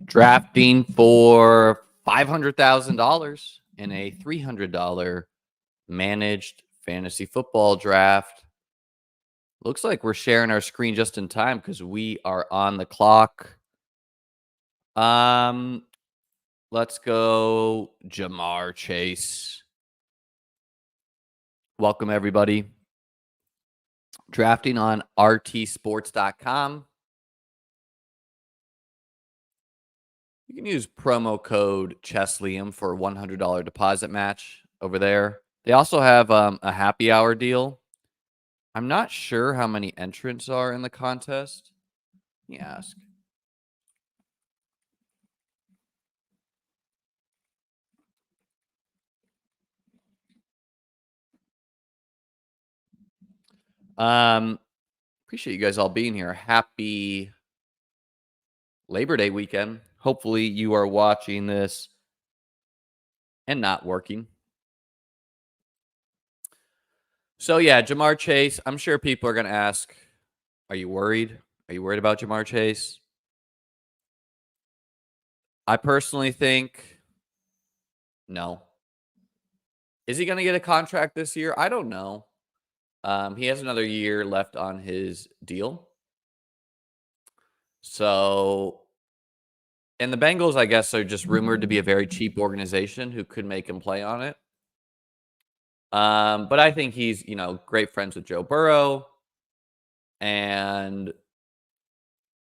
Drafting for $500,000 in a $300 managed fantasy football draft. Looks like we're sharing our screen just in time because we are on the clock. Let's go Ja'Marr Chase. Welcome, everybody. Drafting on rtsports.com. You can use promo code Cheslium for a $100 deposit match over there. They also have a happy hour deal. I'm not sure how many entrants are in the contest. Let me ask. Appreciate you guys all being here. Happy Labor Day weekend. Hopefully you are watching this and not working. So yeah, Ja'Marr Chase. I'm sure people are going to ask, are you worried? Are you worried about Ja'Marr Chase? I personally think no. Is he going to get a contract this year? I don't know. He has another year left on his deal. So, and the Bengals, I guess, are just rumored to be a very cheap organization who could make him play on it. But I think he's, great friends with Joe Burrow. And,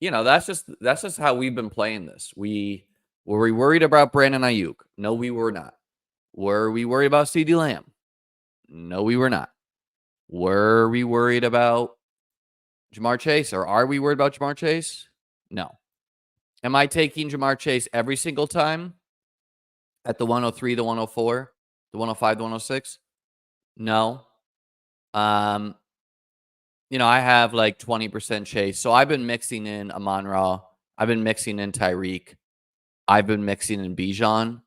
that's just how we've been playing this. Were we worried about Brandon Ayuk? No, we were not. Were we worried about CeeDee Lamb? No, we were not. Were we worried about Ja'Marr Chase, or are we worried about Ja'Marr Chase? No. Am I taking Ja'Marr Chase every single time at the 103, the 104, the 105, the 106? No. I have like 20% Chase. So I've been mixing in Amon-Ra. I've been mixing in Tyreek. I've been mixing in Bijan.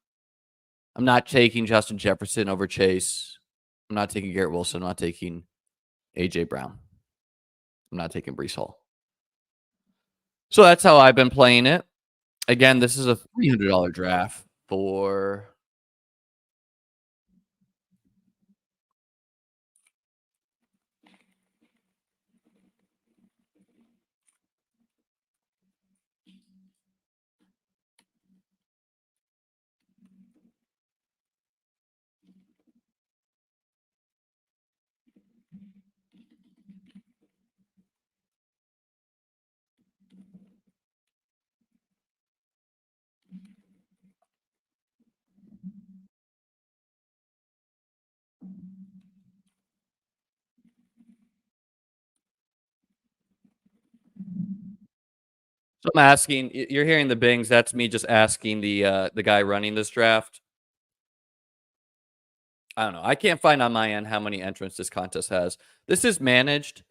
I'm not taking Justin Jefferson over Chase. I'm not taking Garrett Wilson. I'm not taking A.J. Brown. I'm not taking Breece Hall. So that's how I've been playing it. Again, this is a $300 draft for So I'm asking, you're hearing the bings. That's me just asking the guy running this draft. I don't know. I can't find on my end how many entrants this contest has. This is managed.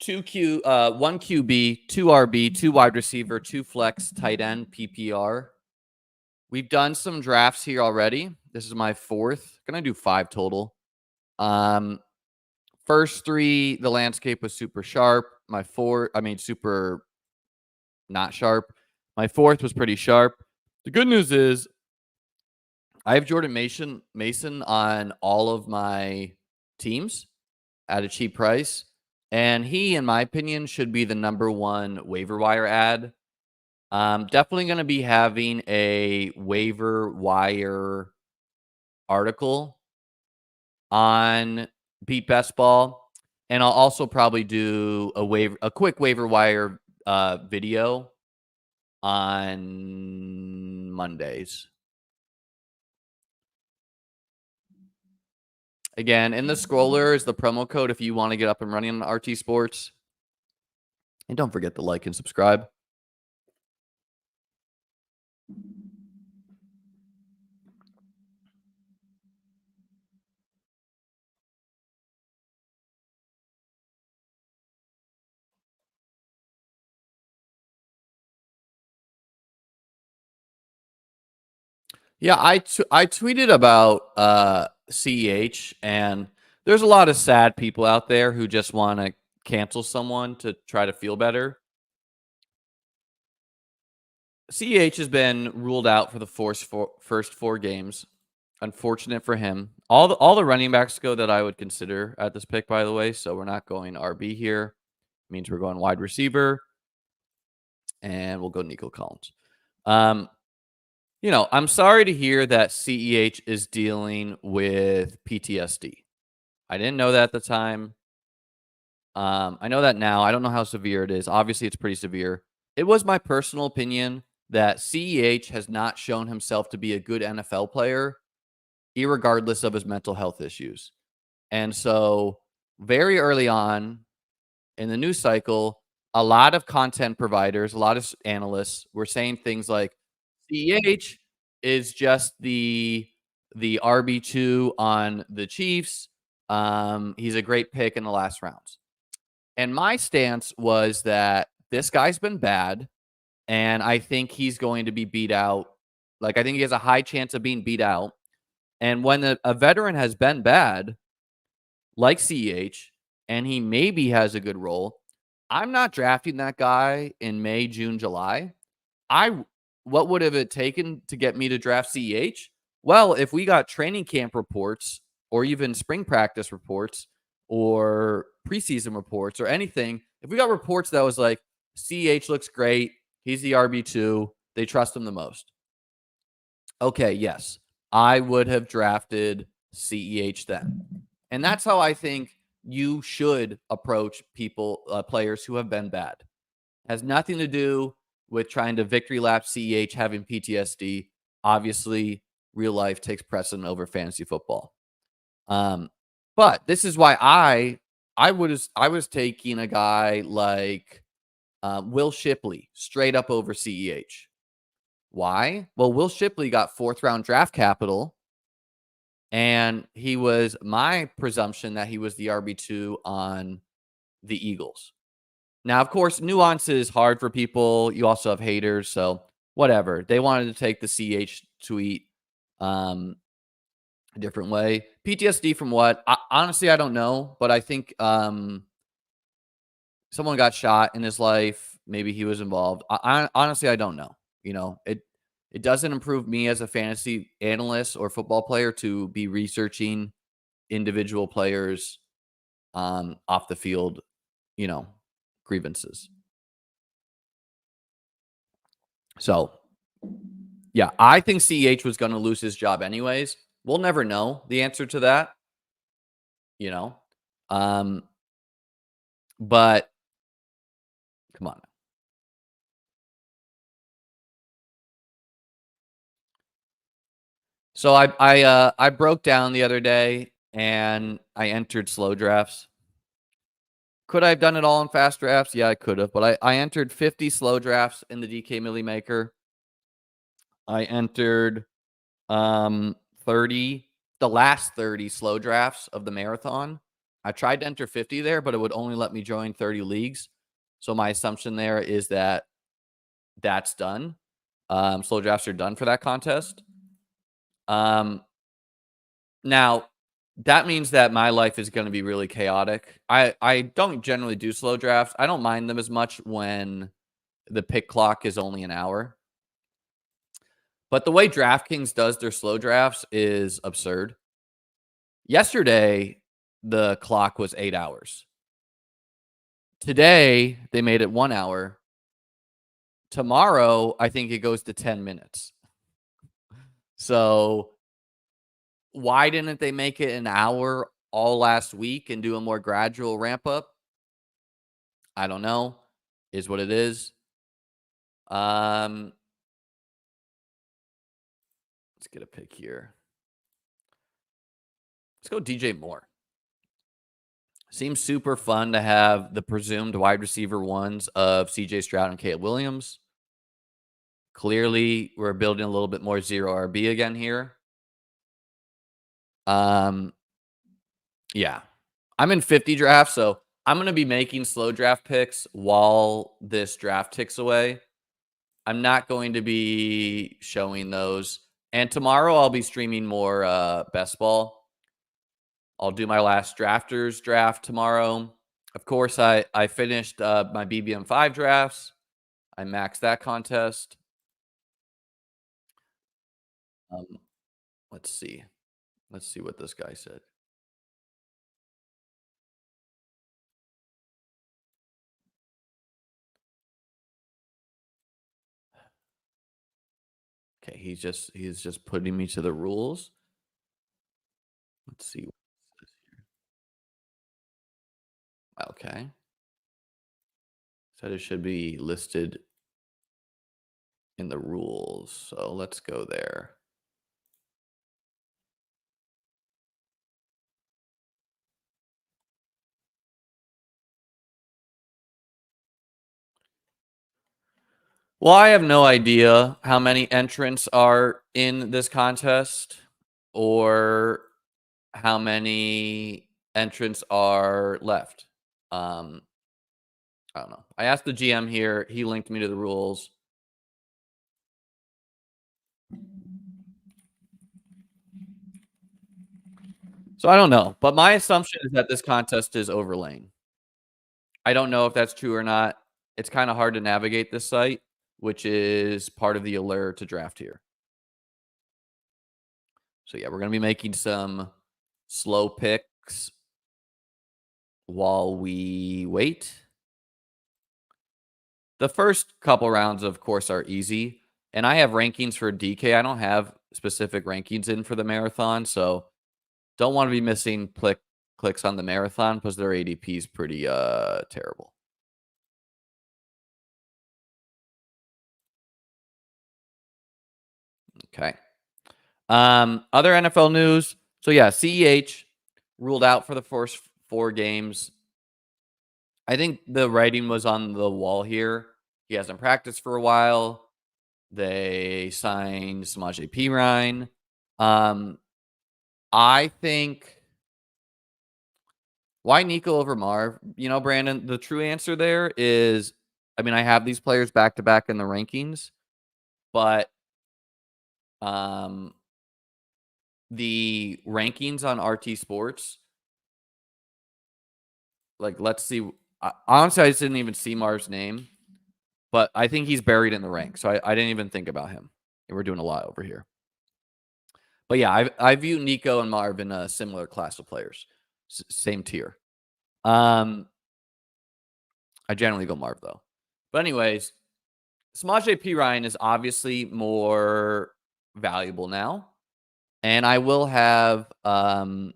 1 QB, 2 RB, 2 wide receiver, 2 flex, tight end, PPR. We've done some drafts here already. This is my 4th. Gonna do 5 total. First 3, the landscape was super sharp. Super not sharp. My 4th was pretty sharp. The good news is I have Jordan Mason on all of my teams at a cheap price. And he, in my opinion, should be the #1 waiver wire ad. Definitely going to be having a waiver wire article on Beat Best Ball. And I'll also probably do a quick waiver wire video on Mondays. Again, in the scroller is the promo code if you want to get up and running on RT Sports. And don't forget to like and subscribe. Yeah, I tweeted about CEH, and there's a lot of sad people out there who just want to cancel someone to try to feel better. CEH has been ruled out for the first 4 games. Unfortunate for him. All the running backs go that I would consider at this pick, by the way. So we're not going RB here. Means we're going wide receiver, and we'll go Nico Collins. I'm sorry to hear that CEH is dealing with PTSD. I didn't know that at the time. I know that now. I don't know how severe it is. Obviously, it's pretty severe. It was my personal opinion that CEH has not shown himself to be a good NFL player, irregardless of his mental health issues. And so, very early on in the news cycle, a lot of content providers, a lot of analysts were saying things like CEH is just the RB2 on the Chiefs. He's a great pick in the last rounds. And my stance was that this guy's been bad, and I think he's going to be beat out. Like, I think he has a high chance of being beat out. And when a veteran has been bad, like CEH, and he maybe has a good role, I'm not drafting that guy in May, June, July. What would have it taken to get me to draft CEH? Well, if we got training camp reports or even spring practice reports or preseason reports or anything, if we got reports that was like CEH looks great, he's the RB2, they trust him the most. Okay, yes, I would have drafted CEH then. And that's how I think you should approach players who have been bad. It has nothing to do with trying to victory lap CEH having PTSD. Obviously, real life takes precedent over fantasy football. But this is why I was taking a guy like Will Shipley straight up over CEH. Why? Well, Will Shipley got 4th round draft capital, and he was my presumption that he was the RB2 on the Eagles. Now, of course, nuance is hard for people. You also have haters, so whatever. They wanted to take the CH tweet a different way. PTSD from what? Honestly, I don't know, but I think someone got shot in his life. Maybe he was involved. Honestly, I don't know. It doesn't improve me as a fantasy analyst or football player to be researching individual players off the field, grievances. So, yeah, I think CEH was going to lose his job anyways. We'll never know the answer to that, but come on. So I broke down the other day and I entered slow drafts. Could I have done it all in fast drafts? Yeah, I could have, but I entered 50 slow drafts in the DK Millie Maker. I entered 30, the last 30 slow drafts of the marathon. I tried to enter 50 there, but it would only let me join 30 leagues. So my assumption there is that that's done. Slow drafts are done for that contest. Now, that means that my life is going to be really chaotic. I don't generally do slow drafts. I don't mind them as much when the pick clock is only an hour. But the way DraftKings does their slow drafts is absurd. Yesterday, the clock was 8 hours. Today, they made it 1 hour. Tomorrow, I think it goes to 10 minutes. So why didn't they make it an hour all last week and do a more gradual ramp up? I don't know. Is what it is. Let's get a pick here. Let's go DJ Moore. Seems super fun to have the presumed wide receiver ones of CJ Stroud and Caleb Williams. Clearly, we're building a little bit more zero RB again here. Yeah. I'm in 50 drafts, so I'm going to be making slow draft picks while this draft ticks away. I'm not going to be showing those. And tomorrow I'll be streaming more best ball. I'll do my last drafters draft tomorrow. Of course, I finished my BBM5 drafts. I maxed that contest. Let's see. Let's see what this guy said. Okay, he's just putting me to the rules. Let's see. Okay. Said it should be listed in the rules. So let's go there. Well, I have no idea how many entrants are in this contest or how many entrants are left. I don't know. I asked the GM here. He linked me to the rules. So I don't know. But my assumption is that this contest is overlaying. I don't know if that's true or not. It's kind of hard to navigate this site, which is part of the allure to draft here. So yeah, we're going to be making some slow picks while we wait. The first couple rounds, of course, are easy. And I have rankings for DK. I don't have specific rankings in for the marathon. So don't want to be missing clicks on the marathon because their ADP is pretty terrible. Okay. Other NFL news. So yeah, CEH ruled out for the first 4 games. I think the writing was on the wall here. He hasn't practiced for a while. They signed Samaje Perine. I think why Nico over Marv? You know, Brandon, the true answer there is, I mean, I have these players back to back in the rankings, but the rankings on RT Sports, like, let's see. Honestly, I just didn't even see Marv's name, but I think he's buried in the ranks. So I didn't even think about him. And we're doing a lot over here. But yeah, I view Nico and Marv in a similar class of players, same tier. I generally go Marv though. But anyways, Samaje Perine is obviously more valuable now, and I will have the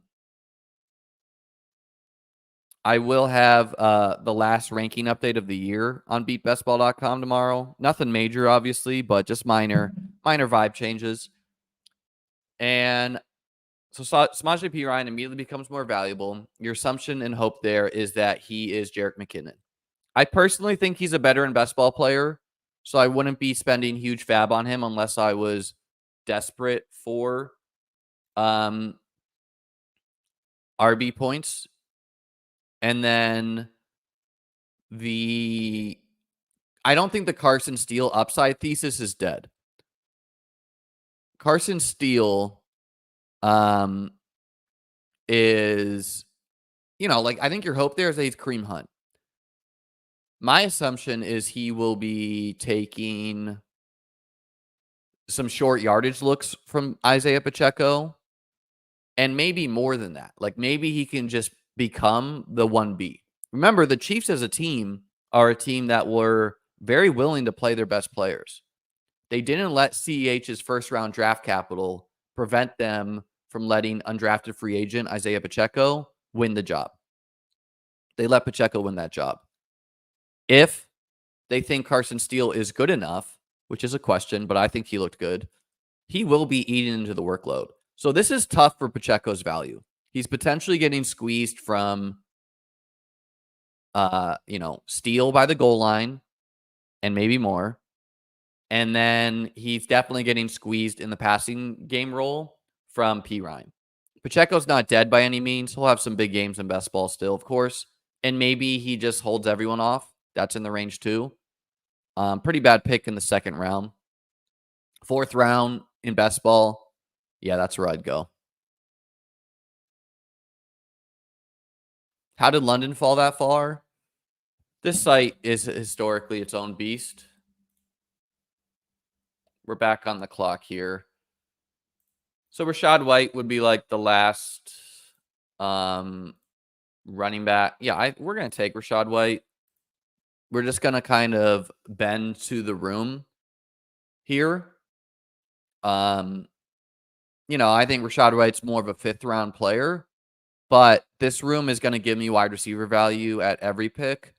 last ranking update of the year on beatbestball.com tomorrow. Nothing major, obviously, but just minor vibe changes. And so Samaje Perine immediately becomes more valuable. Your assumption and hope there is that he is Jerick McKinnon. I personally think he's a veteran best ball player, so I wouldn't be spending huge fab on him unless I was desperate for RB points. And then I don't think the Carson Steele upside thesis is dead. Carson Steele is, you know, like, I think your hope there is that he's Kareem Hunt. My assumption is he will be taking some short yardage looks from Isaiah Pacheco, and maybe more than that. Like, maybe he can just become the 1B. Remember, the Chiefs as a team are a team that were very willing to play their best players. They didn't let CEH's first round draft capital prevent them from letting undrafted free agent Isaiah Pacheco win the job. They let Pacheco win that job. If they think Carson Steele is good enough, which is a question, but I think he looked good, he will be eating into the workload. So this is tough for Pacheco's value. He's potentially getting squeezed from, Steele by the goal line and maybe more. And then he's definitely getting squeezed in the passing game role from Perine. Pacheco's not dead by any means. He'll have some big games in best ball still, of course. And maybe he just holds everyone off. That's in the range too. Pretty bad pick in the second round. 4th round in best ball. Yeah, that's where I'd go. How did London fall that far? This site is historically its own beast. We're back on the clock here. So Rashad White would be like the last um running back. Yeah, we're gonna take Rashad White. We're just gonna kind of bend to the room here. Um, I think Rashad White's more of a 5th-round player, but this room is gonna give me wide receiver value at every pick.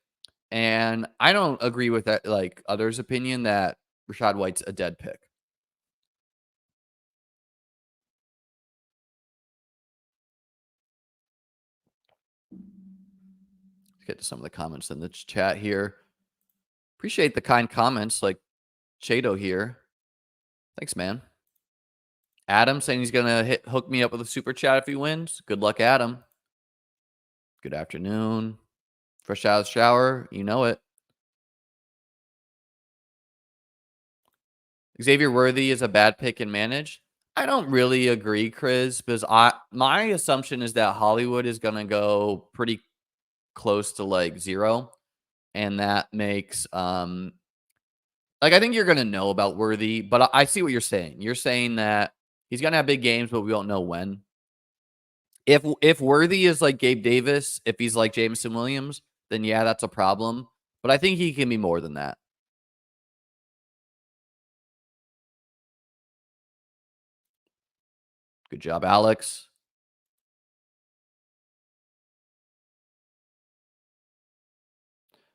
And I don't agree with that, like others' opinion that Rashad White's a dead pick. Let's get to some of the comments in the chat here. Appreciate the kind comments, like Chado here. Thanks, man. Adam saying he's gonna hook me up with a super chat if he wins. Good luck, Adam. Good afternoon. Fresh out of the shower, you know it. Xavier Worthy is a bad pick and manage. I don't really agree, Chris, because my assumption is that Hollywood is gonna go pretty close to like 0, and that makes like I think you're gonna know about Worthy, but I see what you're saying. You're saying that he's gonna have big games, but we don't know when. If Worthy is like Gabe Davis, if he's like Jameson Williams, then yeah, that's a problem. But I think he can be more than that. Good job, Alex.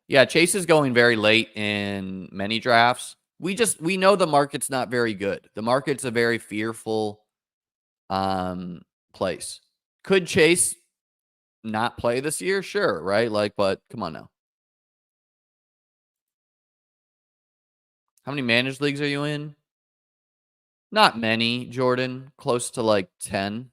Yeah, Chase is going very late in many drafts. We know the market's not very good. The market's a very fearful place. Could Chase not play this year? Sure, right? Like, but come on now. How many managed leagues are you in? Not many, Jordan. Close to like 10.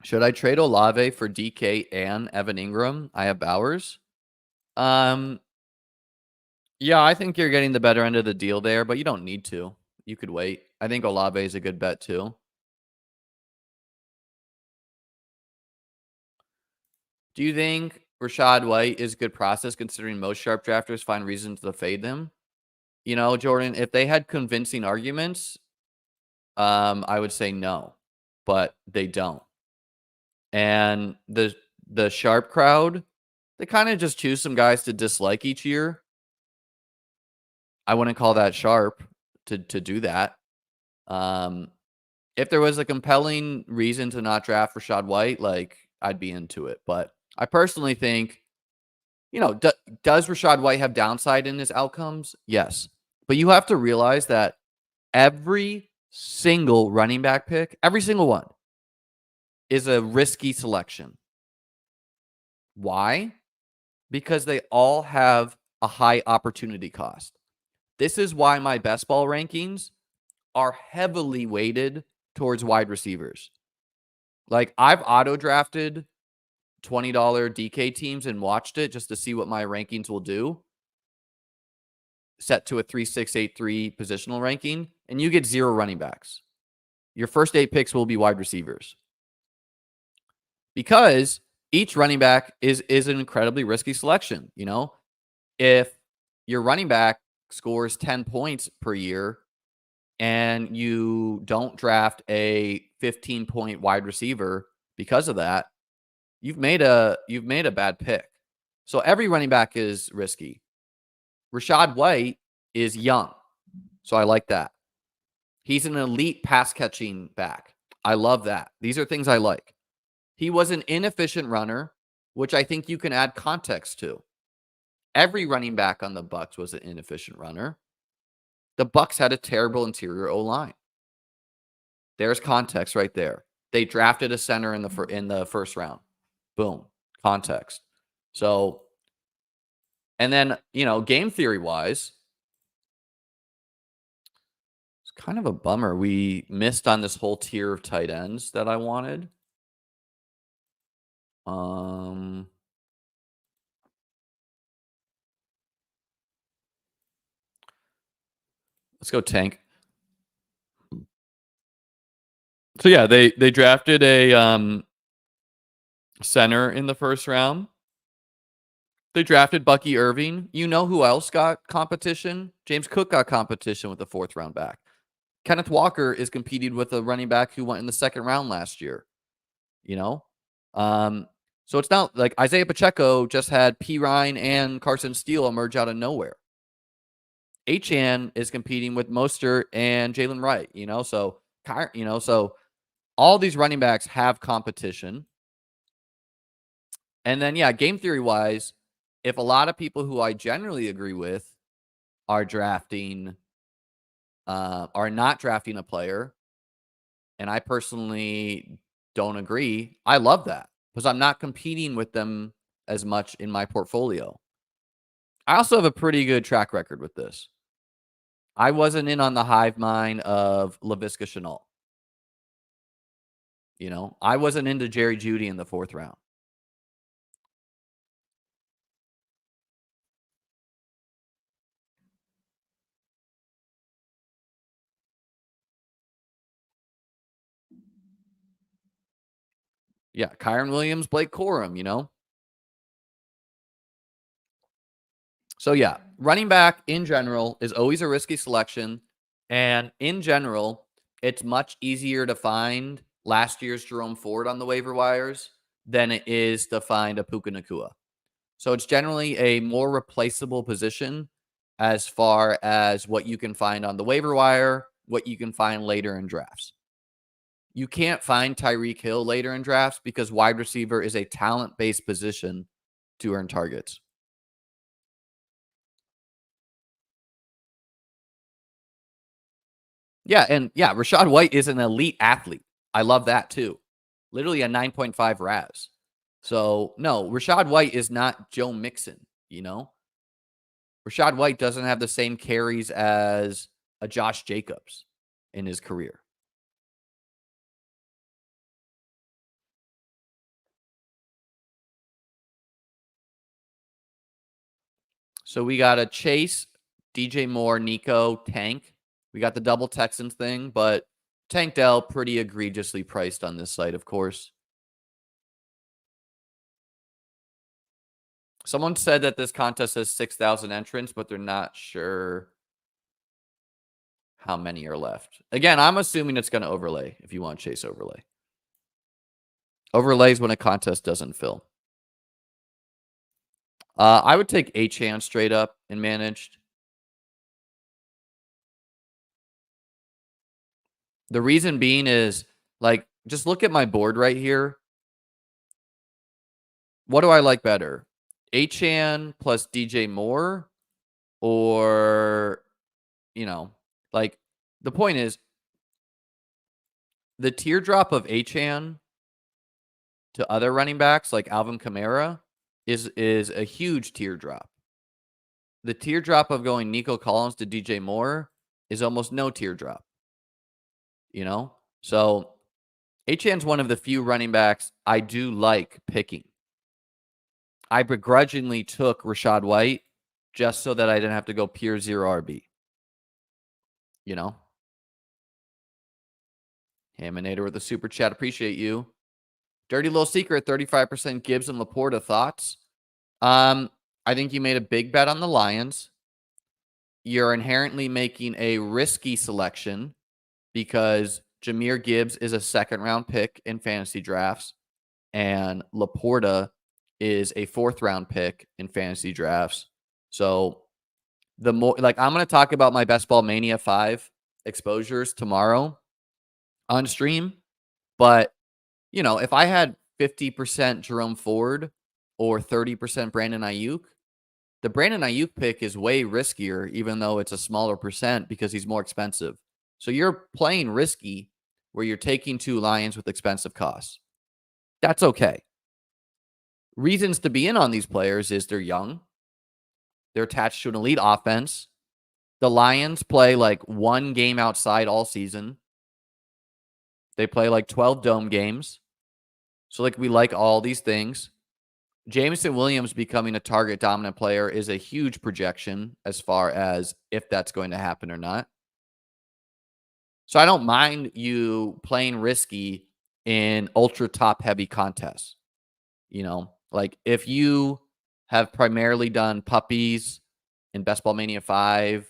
Should I trade Olave for DK and Evan Ingram? I have Bowers. Yeah, I think you're getting the better end of the deal there, but you don't need to. You could wait. I think Olave is a good bet too. Do you think Rashad White is a good process considering most sharp drafters find reasons to fade them? Jordan, if they had convincing arguments, I would say no, but they don't. And the sharp crowd, they kind of just choose some guys to dislike each year. I wouldn't call that sharp to do that. If there was a compelling reason to not draft Rashad White, like I'd be into it. But I personally think, does Rashad White have downside in his outcomes? Yes. But you have to realize that every single running back pick, every single one, is a risky selection. Why? Because they all have a high opportunity cost. This is why my best ball rankings are heavily weighted towards wide receivers. Like I've auto drafted $20 DK teams and watched it just to see what my rankings will do. Set to a 3-6-8-3 positional ranking, and you get 0 running backs. Your first 8 picks will be wide receivers. Because each running back is an incredibly risky selection. If your running back scores 10 points per year and you don't draft a 15-point wide receiver because of that, you've made a bad pick. So every running back is risky. Rashad White is young, so I like that. He's an elite pass catching back. I love that. These are things I like. He was an inefficient runner, which I think you can add context to. Every running back on the Bucs was an inefficient runner. The Bucs had a terrible interior O-line. There's context right there. They drafted a center in the first round. Boom, context. So, and then, game theory wise, it's kind of a bummer. We missed on this whole tier of tight ends that I wanted. Let's go tank. So yeah, they drafted a center in the first round. They drafted Bucky Irving. You know who else got competition? James Cook got competition with the 4th round back. Kenneth Walker is competing with a running back who went in the 2nd round last year. You know? So it's not like Isaiah Pacheco just had P. Ryan and Carson Steele emerge out of nowhere. Achane is competing with Mostert and Jalen Wright, so so all these running backs have competition. And then, yeah, game theory wise, if a lot of people who I generally agree with are not drafting a player, and I personally don't agree, I love that because I'm not competing with them as much in my portfolio. I also have a pretty good track record with this. I wasn't in on the hive mind of Laviska Shenault. I wasn't into Jerry Jeudy in the 4th round. Yeah, Kyren Williams, Blake Corum, So yeah, running back in general is always a risky selection. And in general, it's much easier to find last year's Jerome Ford on the waiver wires than it is to find a Puka Nacua. So it's generally a more replaceable position as far as what you can find on the waiver wire, what you can find later in drafts. You can't find Tyreek Hill later in drafts because wide receiver is a talent-based position to earn targets. Yeah, and yeah, Rachaad White is an elite athlete. I love that too. Literally a 9.5 RAS. So, no, Rachaad White is not Joe Mixon, Rachaad White doesn't have the same carries as a Josh Jacobs in his career. So we got a Chase, DJ Moore, Nico, Tank. We got the double Texans thing, but Tank Dell pretty egregiously priced on this site, of course. Someone said that this contest has 6,000 entrants, but they're not sure how many are left. Again, I'm assuming it's going to overlay if you want Chase overlay. Overlays when a contest doesn't fill. I would take Achane straight up and managed. The reason being is, just look at my board right here. What do I like better? Achane plus DJ Moore, or, the point is, the teardrop of Achane to other running backs like Alvin Kamara is a huge teardrop. The teardrop of going Nico Collins to DJ Moore is almost no teardrop. So Achane's one of the few running backs I do like picking. I begrudgingly took Rachaad White just so that I didn't have to go pure 0 RB. Haminator with a super chat. Appreciate you. Dirty little secret, 35% Gibbs and Laporta. Thoughts? I think you made a big bet on the Lions. You're inherently making a risky selection because Jahmyr Gibbs is a 2nd round pick in fantasy drafts, and Laporta is a 4th round pick in fantasy drafts. So the more, I'm going to talk about my Best Ball Mania 5 exposures tomorrow on stream. But, if I had 50% Jerome Ford or 30% Brandon Ayuk, the Brandon Ayuk pick is way riskier, even though it's a smaller percent because he's more expensive. So you're playing risky where you're taking 2 Lions with expensive costs. That's okay. Reasons to be in on these players is they're young. They're attached to an elite offense. The Lions play 1 game outside all season. They play 12 dome games. So we like all these things. Jameson Williams becoming a target dominant player is a huge projection as far as if that's going to happen or not. So I don't mind you playing risky in ultra top heavy contests. Like if you have primarily done puppies in Best Ball Mania 5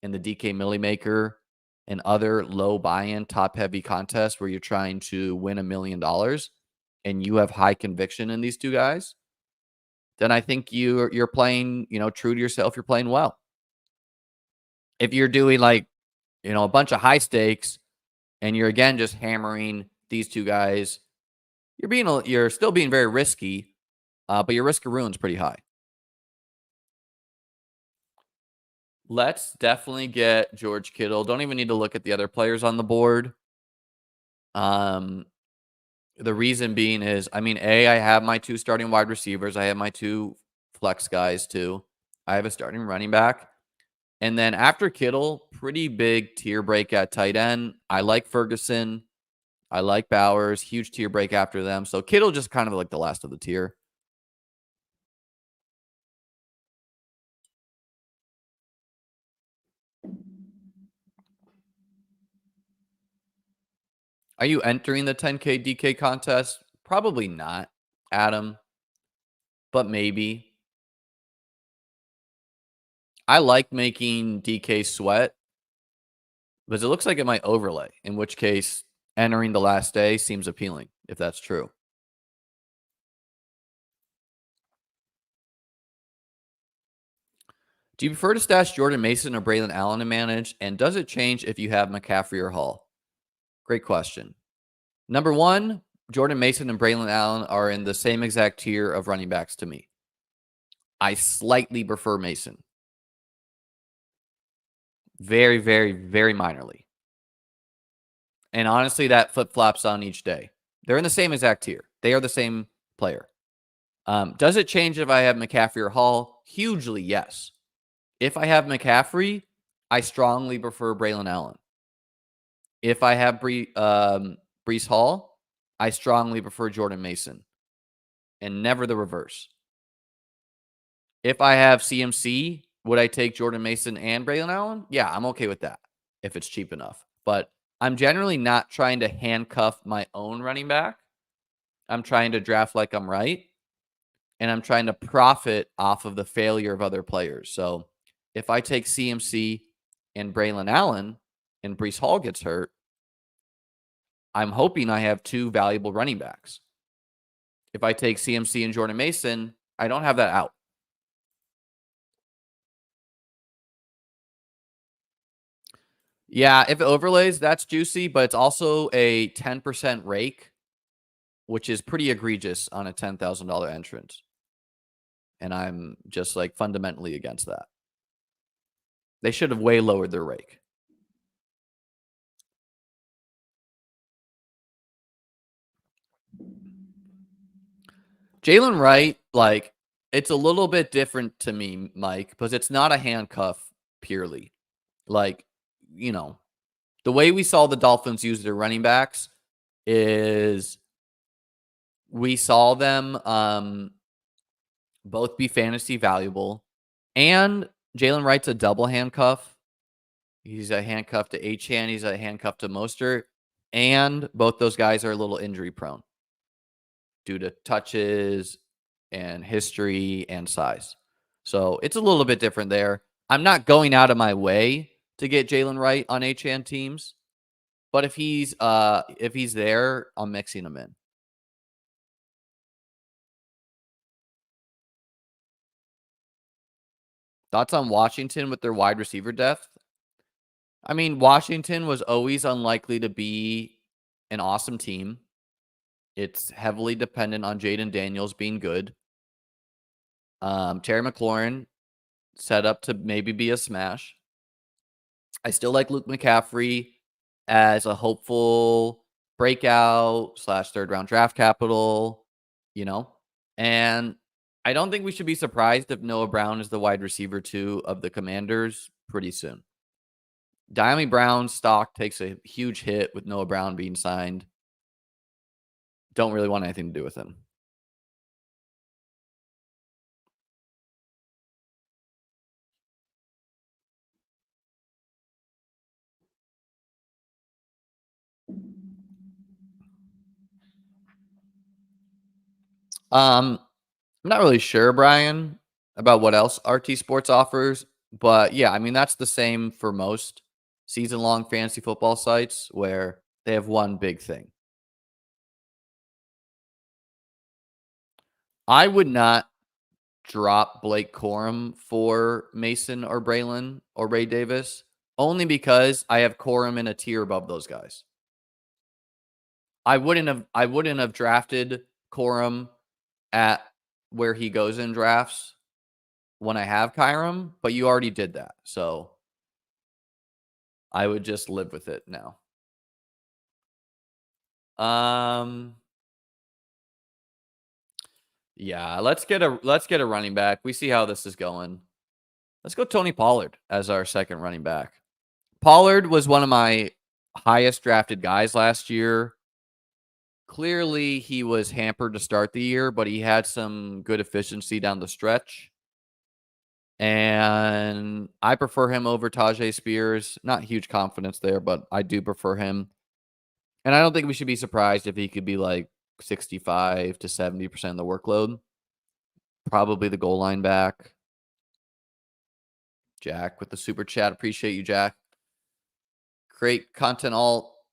and the DK Millie Maker and other low buy-in top heavy contests where you're trying to win $1 million and you have high conviction in these two guys, then I think you're playing, true to yourself, you're playing well. If you're doing like, a bunch of high stakes and you're again just hammering these two guys, you're still being very risky, but your risk of ruin's pretty high. Let's definitely get George Kittle. Don't even need to look at the other players on the board. Um, the reason being is, I have my two starting wide receivers. I have my two flex guys too. I have a starting running back. And then after Kittle, pretty big tier break at tight end. I like Ferguson. I like Bowers. Huge tier break after them. So Kittle just kind of like the last of the tier. Are you entering the 10K DK contest? Probably not, Adam, but maybe. I like making DK sweat, because it looks like it might overlay, in which case entering the last day seems appealing, if that's true. Do you prefer to stash Jordan Mason or Braylon Allen to manage? And does it change if you have McCaffrey or Hall? Great question. Number one, Jordan Mason and Braylon Allen are in the same exact tier of running backs to me. I slightly prefer Mason. Very, very, very minorly. And honestly, that flip flops on each day. They're in the same exact tier. They are the same player. Does it change if I have McCaffrey or Hall? Hugely, yes. If I have McCaffrey, I strongly prefer Braylon Allen. If I have Breece Hall, I strongly prefer Jordan Mason, and never the reverse. If I have CMC, would I take Jordan Mason and Braylon Allen? Yeah, I'm okay with that if it's cheap enough. But I'm generally not trying to handcuff my own running back. I'm trying to draft like I'm right, and I'm trying to profit off of the failure of other players. So if I take CMC and Braylon Allen and Breece Hall gets hurt, I'm hoping I have two valuable running backs. If I take CMC and Jordan Mason, I don't have that out. Yeah, if it overlays, that's juicy, but it's also a 10% rake, which is pretty egregious on a $10,000 entrance. And I'm just like fundamentally against that. They should have way lowered their rake. Jalen Wright, like, it's a little bit different to me, Mike, because it's not a handcuff purely. Like, the way we saw the Dolphins use their running backs is we saw them both be fantasy valuable, and Jalen Wright's a double handcuff. He's a handcuff to Achane. He's a handcuff to Mostert. And both those guys are a little injury prone due to touches and history and size. So it's a little bit different there. I'm not going out of my way to get Jalen Wright on Achane teams, but if he's there, I'm mixing him in. Thoughts on Washington with their wide receiver depth? Washington was always unlikely to be an awesome team. It's heavily dependent on Jaden Daniels being good. Terry McLaurin set up to maybe be a smash. I still like Luke McCaffrey as a hopeful breakout / third round draft capital, and I don't think we should be surprised if Noah Brown is the wide receiver 2 of the Commanders pretty soon. Dyami Brown's stock takes a huge hit with Noah Brown being signed. Don't really want anything to do with him. I'm not really sure, Brian, about what else RT Sports offers, but yeah, I mean that's the same for most season-long fantasy football sites where they have one big thing. I would not drop Blake Corum for Mason or Braylon or Ray Davis only because I have Corum in a tier above those guys. I wouldn't have drafted Corum at where he goes in drafts when I have Kyram, but you already did that. So I would just live with it now. Um yeah, let's get a running back. We see how this is going. Let's go Tony Pollard as our second running back. Pollard was one of my highest drafted guys last year. Clearly, he was hampered to start the year, but he had some good efficiency down the stretch. And I prefer him over Tajay Spears. Not huge confidence there, but I do prefer him. And I don't think we should be surprised if he could be like 65 to 70% of the workload. Probably the goal line back. Jack with the super chat. Appreciate you, Jack. Create content all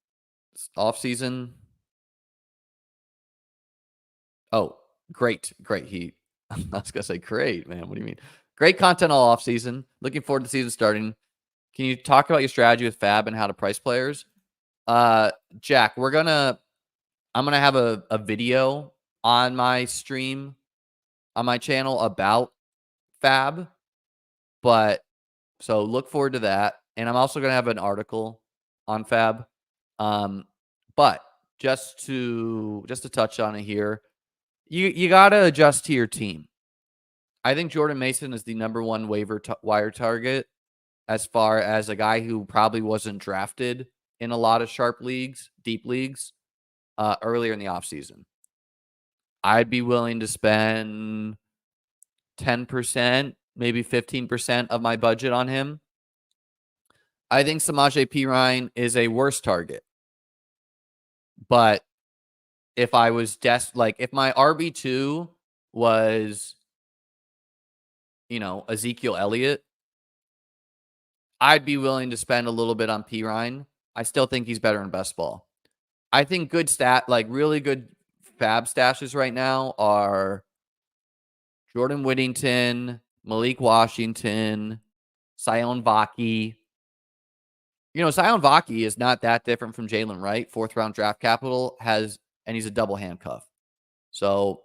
off season. Oh, great. He I was gonna say great, man. What do you mean? Great content all off season. Looking forward to the season starting. Can you talk about your strategy with Fab and how to price players? Jack, I'm gonna have a video on my stream on my channel about Fab, but so look forward to that. And I'm also gonna have an article on Fab. Um, but just to touch on it here, you gotta adjust to your team. I think Jordan Mason is the number one wire target as far as a guy who probably wasn't drafted in a lot of sharp leagues, deep leagues, earlier in the offseason. I'd be willing to spend 10%, maybe 15% of my budget on him. I think Samaje Perine is a worse target. But if I was if my RB2 was, Ezekiel Elliott, I'd be willing to spend a little bit on Perine. I still think he's better in best ball. I think really good fab stashes right now are Jordan Whittington, Malik Washington, Sion Vaki. Sion Vaki is not that different from Jalen Wright. 4th round draft capital and he's a double handcuff. So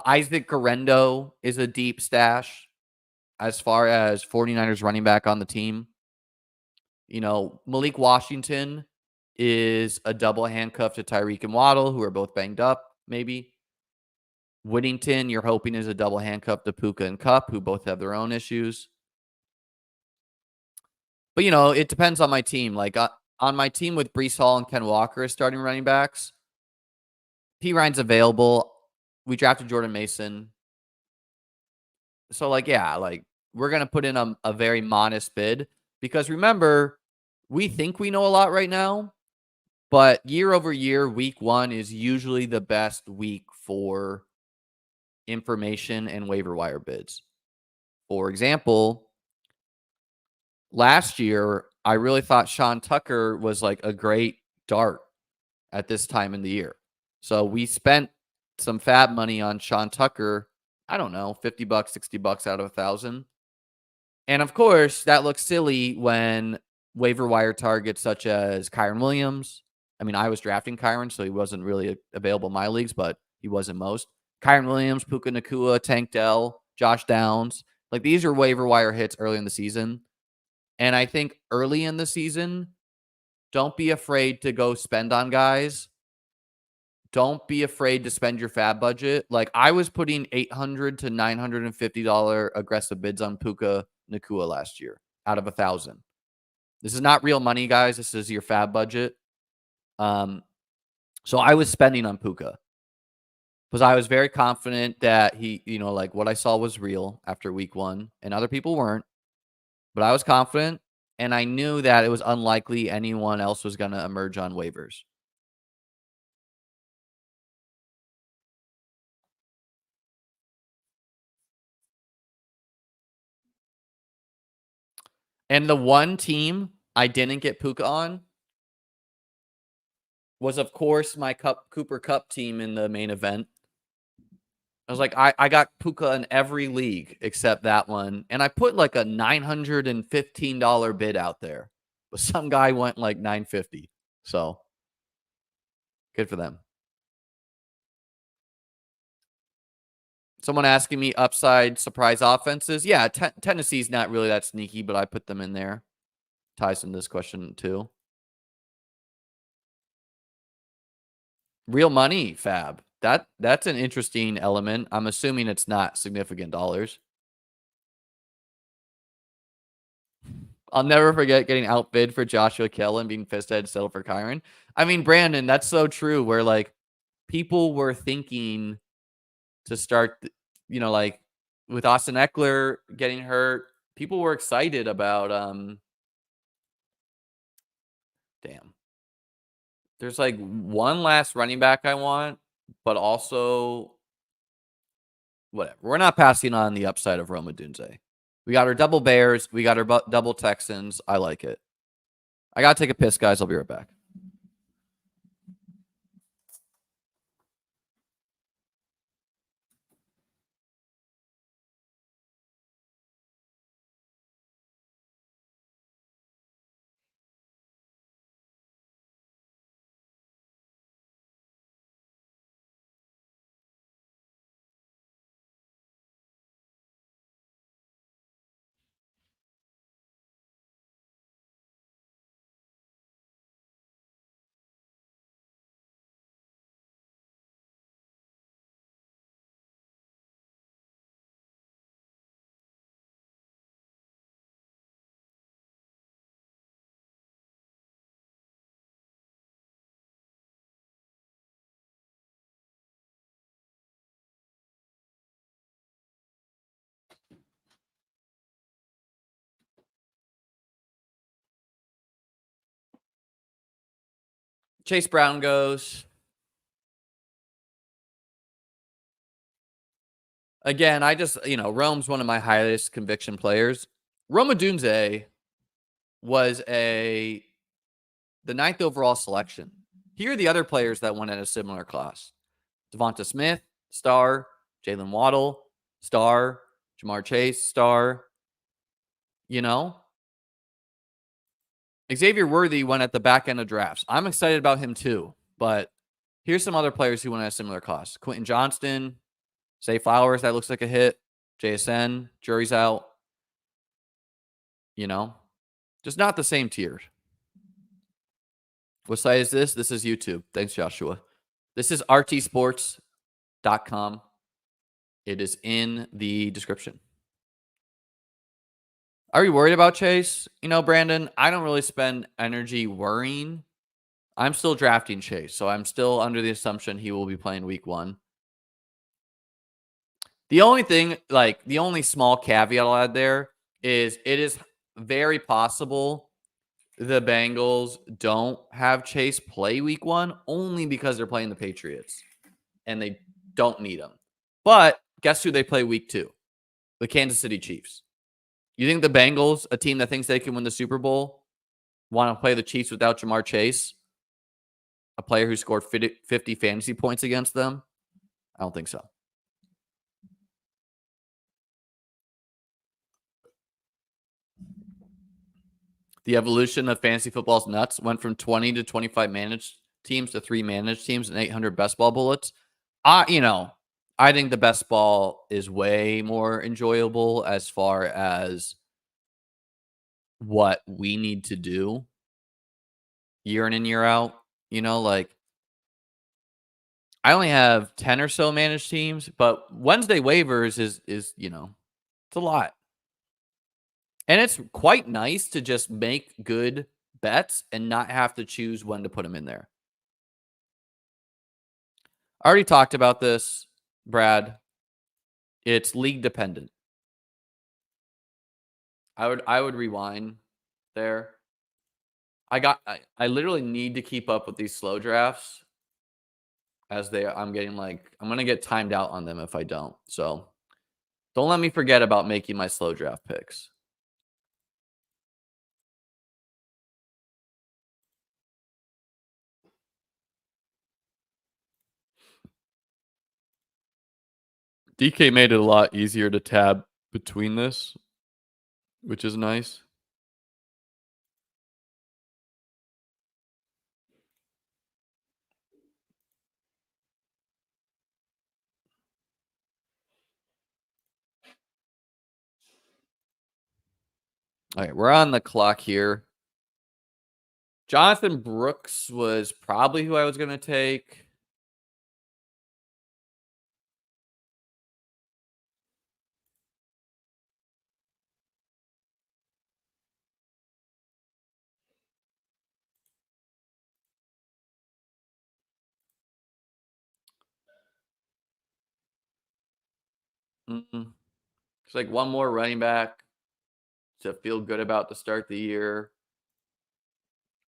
Isaac Garendo is a deep stash as far as 49ers running back on the team. Malik Washington is a double handcuff to Tyreek and Waddle, who are both banged up, maybe. Whittington, you're hoping is a double handcuff to Puka and Kupp, who both have their own issues. But, it depends on my team. Like, on my team with Breece Hall and Ken Walker as starting running backs, Perine's available. We drafted Jordan Mason. So, we're going to put in a very modest bid. Because remember, we think we know a lot right now. But year over year, week 1 is usually the best week for information and waiver wire bids. For example, last year, I really thought Sean Tucker was like a great dart at this time in the year. So we spent some fab money on Sean Tucker. I don't know, $50, $60 out of 1,000. And of course, that looks silly when waiver wire targets such as Kyren Williams. I mean, I was drafting Kyren, so he wasn't really available in my leagues, but he was in most. Kyren Williams, Puka Nacua, Tank Dell, Josh Downs. Like, these are waiver wire hits early in the season. And I think early in the season, don't be afraid to go spend on guys. Don't be afraid to spend your fab budget. Like, I was putting $800 to $950 aggressive bids on Puka Nacua last year out of 1,000. This is not real money, guys. This is your fab budget. So I was spending on Puka because I was very confident that he, what I saw was real after week 1, and other people weren't. But I was confident, and I knew that it was unlikely anyone else was going to emerge on waivers. And the one team I didn't get Puka on was, of course, my Cooper Cup team in the main event. I was like, I got Puka in every league except that one, and I put like a $915 bid out there, but some guy went like 950. So good for them. Someone asking me upside surprise offenses. Yeah, Tennessee's not really that sneaky, but I put them in there. Ties in this question too. Real money, Fab. That's an interesting element. I'm assuming it's not significant dollars. I'll never forget getting outbid for Joshua Kell and being pissed I had to settle for Kyron. I mean, Brandon, that's so true. Where like people were thinking to start, like with Austin Eckler getting hurt, people were excited about damn. There's like one last running back I want, but also whatever. We're not passing on the upside of Roma Dunze. We got our double Bears. We got our double Texans. I like it. I got to take a piss, guys. I'll be right back. Chase Brown goes. Again, I just, Rome's one of my highest conviction players. Roma Dunze was the ninth overall selection. Here are the other players that went in a similar class. Devonta Smith, star. Jalen Waddle, star. Jamar Chase, star. Xavier Worthy went at the back end of drafts. I'm excited about him too, but here's some other players who went at a similar class. Quentin Johnston, Zay Flowers, that looks like a hit. JSN, jury's out. Just not the same tier. What site is this? This is YouTube. Thanks, Joshua. This is rtsports.com. It is in the description. Are you worried about Chase? Brandon, I don't really spend energy worrying. I'm still drafting Chase, so I'm still under the assumption he will be playing week 1. The only thing, the only small caveat I'll add there is it is very possible the Bengals don't have Chase play week 1 only because they're playing the Patriots and they don't need him. But guess who they play week 2? The Kansas City Chiefs. You think the Bengals, a team that thinks they can win the Super Bowl, want to play the Chiefs without Jamar Chase, a player who scored 50 fantasy points against them? I don't think so. The evolution of fantasy football's nuts. Went from 20 to 25 managed teams to 3 managed teams and 800 best ball bullets. I think the best ball is way more enjoyable as far as what we need to do year in and year out. I only have 10 or so managed teams, but Wednesday waivers is it's a lot. And it's quite nice to just make good bets and not have to choose when to put them in there. I already talked about this, Brad. It's league dependent. I would rewind there. I literally need to keep up with these slow drafts I'm going to get timed out on them if I don't. So don't let me forget about making my slow draft picks. DK made it a lot easier to tab between this, which is nice. All right, we're on the clock here. Jonathan Brooks was probably who I was going to take. It's like one more running back to feel good about to start the year.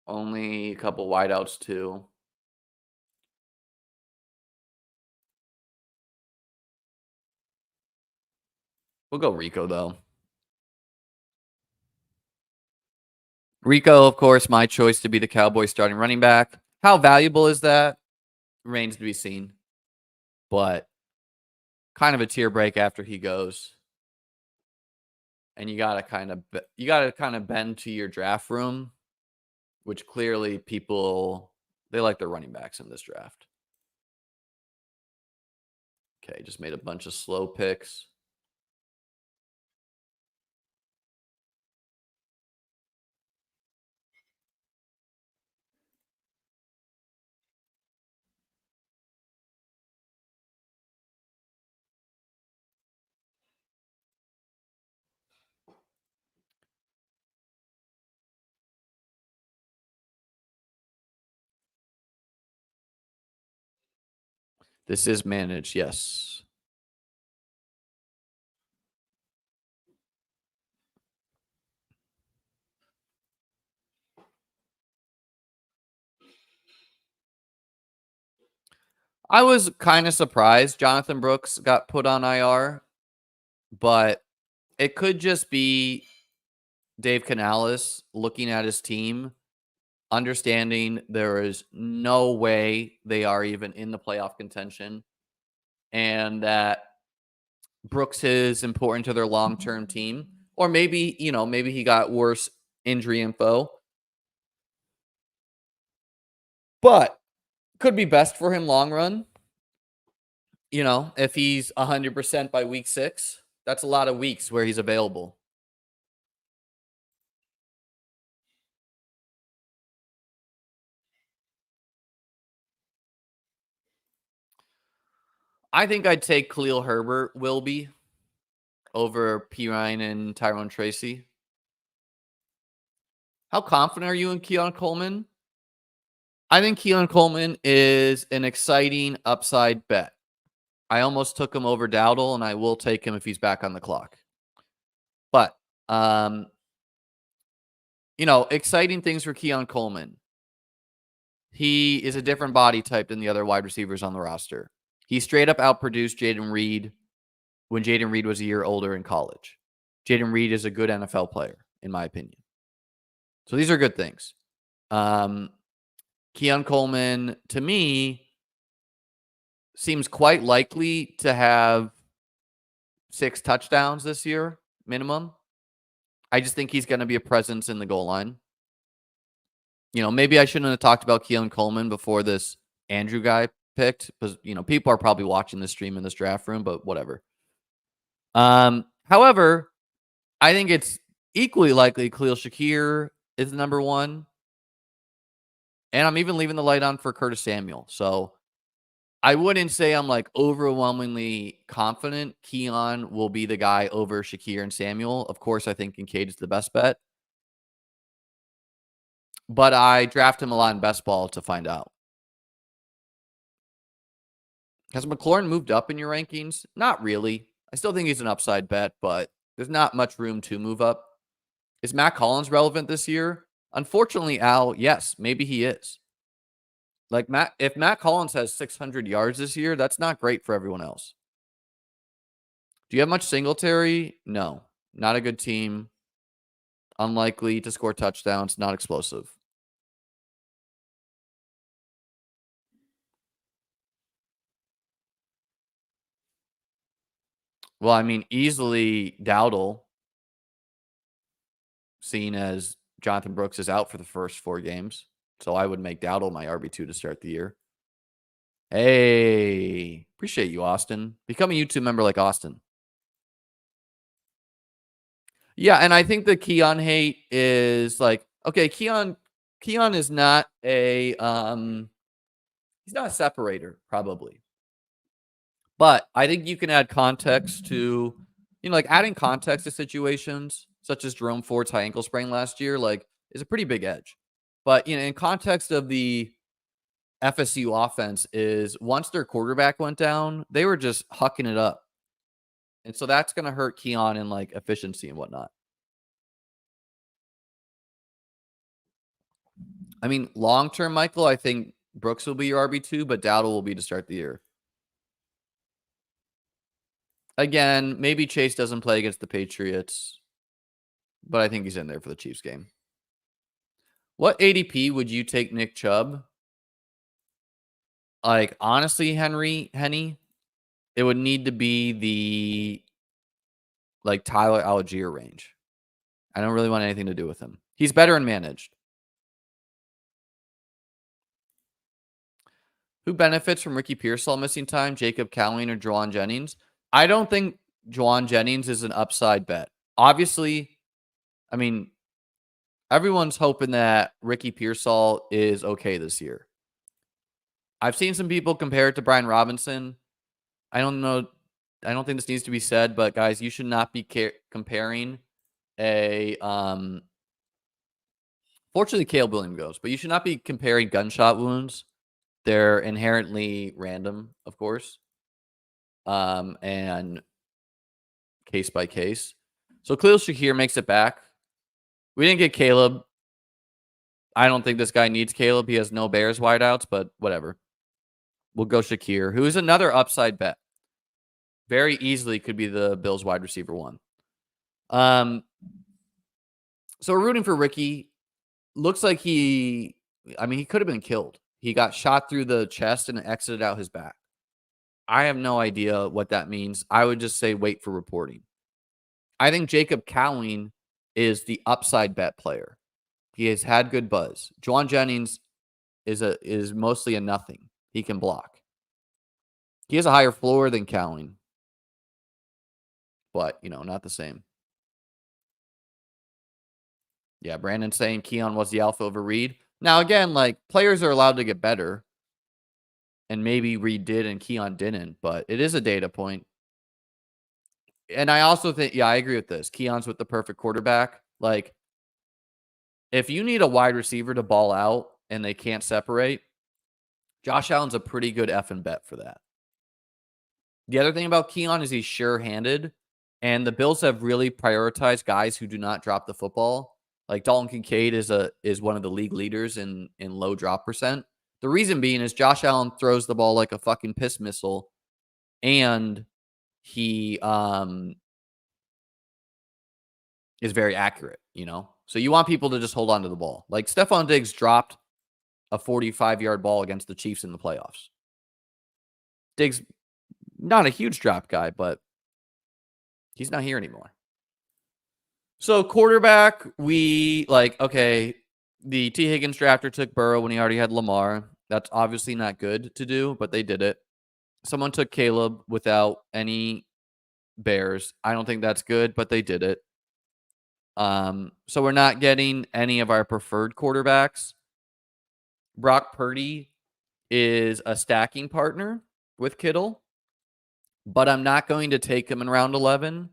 Only a couple wideouts too. We'll go Rico though. Rico, of course, my choice to be the Cowboys starting running back. How valuable is that? Remains to be seen. But kind of a tear break after he goes. And you gotta kind of bend to your draft room, which clearly people they like their running backs in this draft. Okay, just made a bunch of slow picks. This is managed, yes. I was kind of surprised Jonathan Brooks got put on IR, but it could just be Dave Canales looking at his team, understanding there is no way they are even in the playoff contention, and that Brooks is important to their long-term team. Or maybe, maybe he got worse injury info. But could be best for him long run. If he's 100% by week 6, that's a lot of weeks where he's available. I think I'd take Khalil Herbert, Wilby, over Pirine and Tyrone Tracy. How confident are you in Keon Coleman? I think Keon Coleman is an exciting upside bet. I almost took him over Dowdle, and I will take him if he's back on the clock. But, exciting things for Keon Coleman. He is a different body type than the other wide receivers on the roster. He straight up outproduced Jayden Reed when Jayden Reed was a year older in college. Jayden Reed is a good NFL player, in my opinion. So these are good things. Keon Coleman, to me, seems quite likely to have 6 touchdowns this year, minimum. I just think he's going to be a presence in the goal line. Maybe I shouldn't have talked about Keon Coleman before this Andrew guy picked, because, people are probably watching this stream in this draft room, but whatever. However, I think it's equally likely Khalil Shakir is the number 1. And I'm even leaving the light on for Curtis Samuel. So I wouldn't say I'm like overwhelmingly confident Keon will be the guy over Shakir and Samuel. Of course, I think Kincaid is the best bet. But I draft him a lot in best ball to find out. Has McLaurin moved up in your rankings? Not really. I still think he's an upside bet, but there's not much room to move up. Is Matt Collins relevant this year? Unfortunately, Al, yes, maybe he is. Like if Matt Collins has 600 yards this year, that's not great for everyone else. Do you have much Singletary? No, not a good team. Unlikely to score touchdowns, not explosive. Well, I mean, easily Dowdle, seeing as Jonathan Brooks is out for the first 4 games. So I would make Dowdle my RB2 to start the year. Hey, appreciate you, Austin. Become a YouTube member like Austin. Yeah, and I think the Keon hate is like, okay, Keon is not a he's not a separator, probably. But I think you can add context to, like adding context to situations such as Jerome Ford's high ankle sprain last year, like, is a pretty big edge. But in context of the FSU offense, is once their quarterback went down, they were just hucking it up. And so that's going to hurt Keon in like efficiency and whatnot. I mean, long term, Michael, I think Brooks will be your RB2, but Dowdle will be to start the year. Again, maybe Chase doesn't play against the Patriots, but I think he's in there for the Chiefs game. What ADP would you take Nick Chubb? Like, honestly, Henny, it would need to be the like Tyler Algier range. I don't really want anything to do with him. He's better and managed. Who benefits from Ricky Pearsall missing time? Jacob Cowling or Juwan Jennings? I don't think Juwan Jennings is an upside bet. Obviously, I mean, everyone's hoping that Ricky Pearsall is okay this year. I've seen some people compare it to Brian Robinson. I don't know. I don't think this needs to be said, but guys, you should not be comparing a fortunately Caleb Williams goes, but you should not be comparing gunshot wounds. They're inherently random, of course. And case by case. So Khalil Shakir makes it back. We didn't get Caleb. I don't think this guy needs Caleb. He has no Bears wideouts, but whatever. We'll go Shakir, who is another upside bet. Very easily could be the Bills wide receiver 1. So we're rooting for Ricky. Looks like he could have been killed. He got shot through the chest and exited out his back. I have no idea what that means. I would just say wait for reporting. I think Jacob Cowling is the upside bet player. He has had good buzz. Juwan Jennings is mostly a nothing. He can block. He has a higher floor than Cowling, but not the same. Yeah, Brandon's saying Keon was the alpha over Reed. Now again, like players are allowed to get better, and maybe Reed did and Keon didn't, but it is a data point. And I also think, I agree with this. Keon's with the perfect quarterback. Like, if you need a wide receiver to ball out and they can't separate, Josh Allen's a pretty good effing bet for that. The other thing about Keon is he's sure-handed, and the Bills have really prioritized guys who do not drop the football. Like Dalton Kincaid is one of the league leaders in low drop percent. The reason being is Josh Allen throws the ball like a fucking piss missile, and he is very accurate, So you want people to just hold on to the ball. Like Stephon Diggs dropped a 45-yard ball against the Chiefs in the playoffs. Diggs, not a huge drop guy, but he's not here anymore. So quarterback, okay, the T. Higgins drafter took Burrow when he already had Lamar. That's obviously not good to do, but they did it. Someone took Caleb without any Bears. I don't think that's good, but they did it. So we're not getting any of our preferred quarterbacks. Brock Purdy is a stacking partner with Kittle, but I'm not going to take him in round 11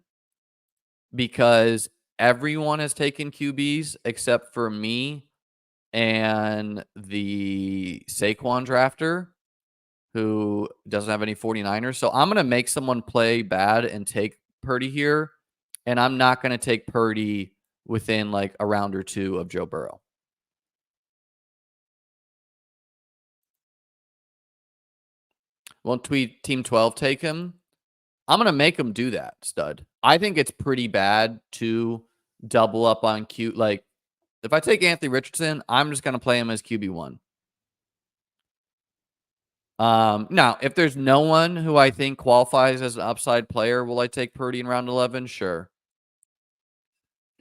because everyone has taken QBs except for me and the Saquon drafter who doesn't have any 49ers. So I'm going to make someone play bad and take Purdy here. And I'm not going to take Purdy within like a round or 2 of Joe Burrow. Won't Team 12 take him? I'm going to make him do that, stud. I think it's pretty bad to double up on Q. Like, if I take Anthony Richardson, I'm just going to play him as QB1. Now, if there's no one who I think qualifies as an upside player, will I take Purdy in round 11? Sure.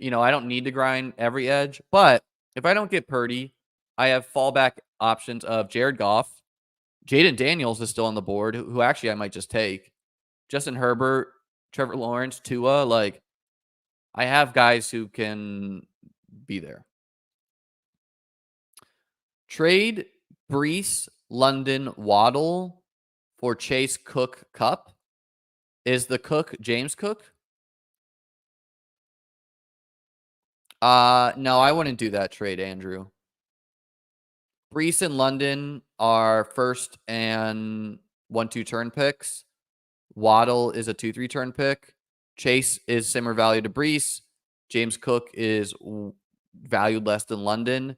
I don't need to grind every edge, but if I don't get Purdy, I have fallback options of Jared Goff. Jaden Daniels is still on the board, who actually I might just take. Justin Herbert, Trevor Lawrence, Tua. Like, I have guys who can be there. Trade Brees, London, Waddle for Chase, Cook, Cup. Is the Cook James Cook? No, I wouldn't do that trade, Andrew. Brees and London are first and 1-2 turn picks. Waddle is a 2-3 turn pick. Chase is similar value to Brees. James Cook is valued less than London.